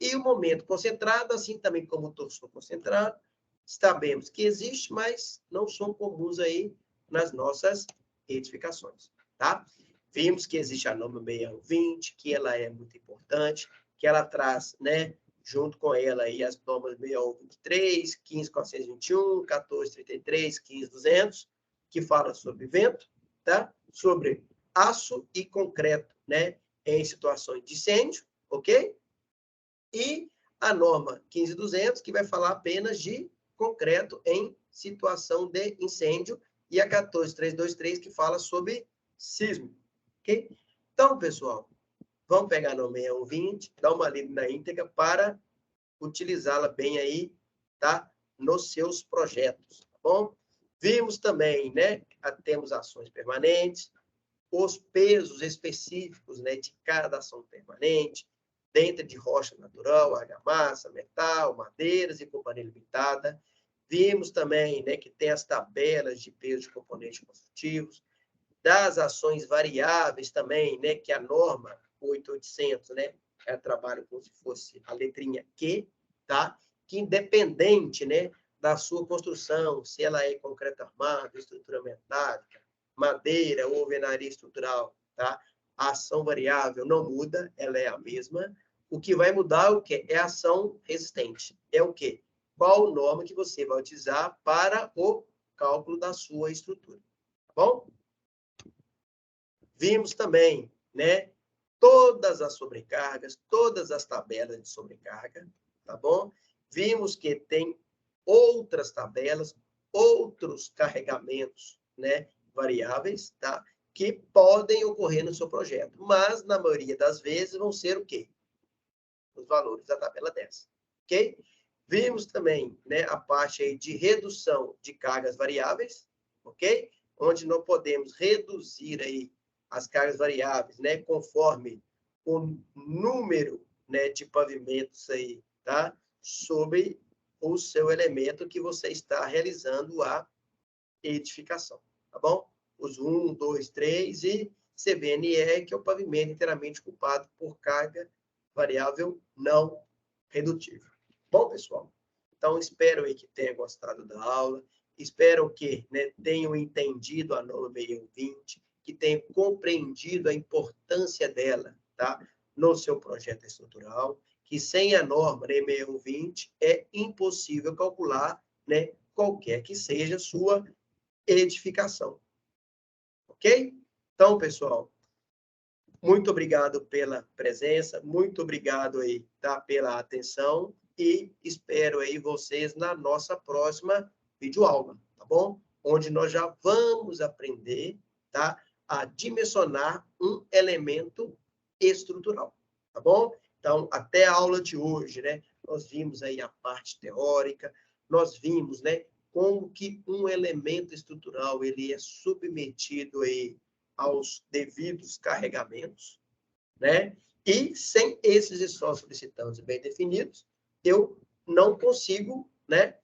E o momento concentrado, assim também como o torção concentrado, sabemos que existe, mas não são comuns aí nas nossas edificações, tá? Vimos que existe a norma 6120, que ela é muito importante, que ela traz, né, junto com ela aí as normas 6123, 15421, 1433, 15200, que fala sobre vento, tá? Sobre aço e concreto, né, em situações de incêndio, ok? E a norma 15200, que vai falar apenas de concreto em situação de incêndio, e a 14323, que fala sobre sismo, ok? Então, pessoal, vamos pegar a norma 6120, dar uma lida na íntegra para utilizá-la bem aí, tá? Nos seus projetos, tá bom? Vimos também, né? Temos ações permanentes, os pesos específicos, né, de cada ação permanente, dentro de rocha natural, argamassa, metal, madeiras e companhia limitada. Vimos também, né, que tem as tabelas de peso de componentes construtivos, das ações variáveis também, né, que a norma 8800, né, trabalha como se fosse a letrinha Q, tá? Que independente, né, da sua construção, se ela é concreto armado, estrutura metálica, madeira ou alvenaria estrutural, tá? A ação variável não muda, ela é a mesma. O que vai mudar é o quê? É a ação resistente. É o quê? Qual norma que você vai utilizar para o cálculo da sua estrutura, tá bom? Vimos também, né, todas as sobrecargas, todas as tabelas de sobrecarga, tá bom? Vimos que tem outras tabelas, outros carregamentos, né, variáveis, tá? Que podem ocorrer no seu projeto, mas na maioria das vezes vão ser o quê? Os valores da tabela 10, ok? Vimos também, né, a parte aí de redução de cargas variáveis, ok? Onde nós podemos reduzir aí as cargas variáveis, né, conforme o número, né, de pavimentos aí, tá? Sobre o seu elemento que você está realizando a edificação, tá bom? Os 1, 2, 3 e CBNE, que é o pavimento inteiramente ocupado por carga variável não redutível. Bom, pessoal, então espero aí que tenha gostado da aula, espero que, né, tenham entendido a norma 6120, que tenham compreendido a importância dela, tá, no seu projeto estrutural, que sem a norma, né, 6120 é impossível calcular, né, qualquer que seja a sua edificação. Ok? Então, pessoal, muito obrigado pela presença, muito obrigado aí, tá, pela atenção e espero aí vocês na nossa próxima videoaula, tá bom? Onde nós já vamos aprender, tá, a dimensionar um elemento estrutural, tá bom? Então, até a aula de hoje, né, nós vimos aí a parte teórica, nós vimos, né, como que um elemento estrutural ele é submetido aí aos devidos carregamentos, né? E sem esses esforços solicitantes bem definidos, eu não consigo, né,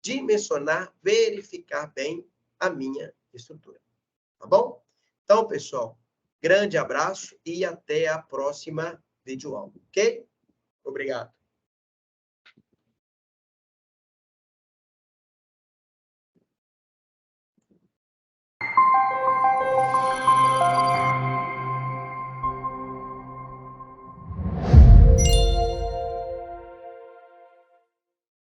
dimensionar, verificar bem a minha estrutura. Tá bom? Então, pessoal, grande abraço e até a próxima videoaula, ok? Obrigado.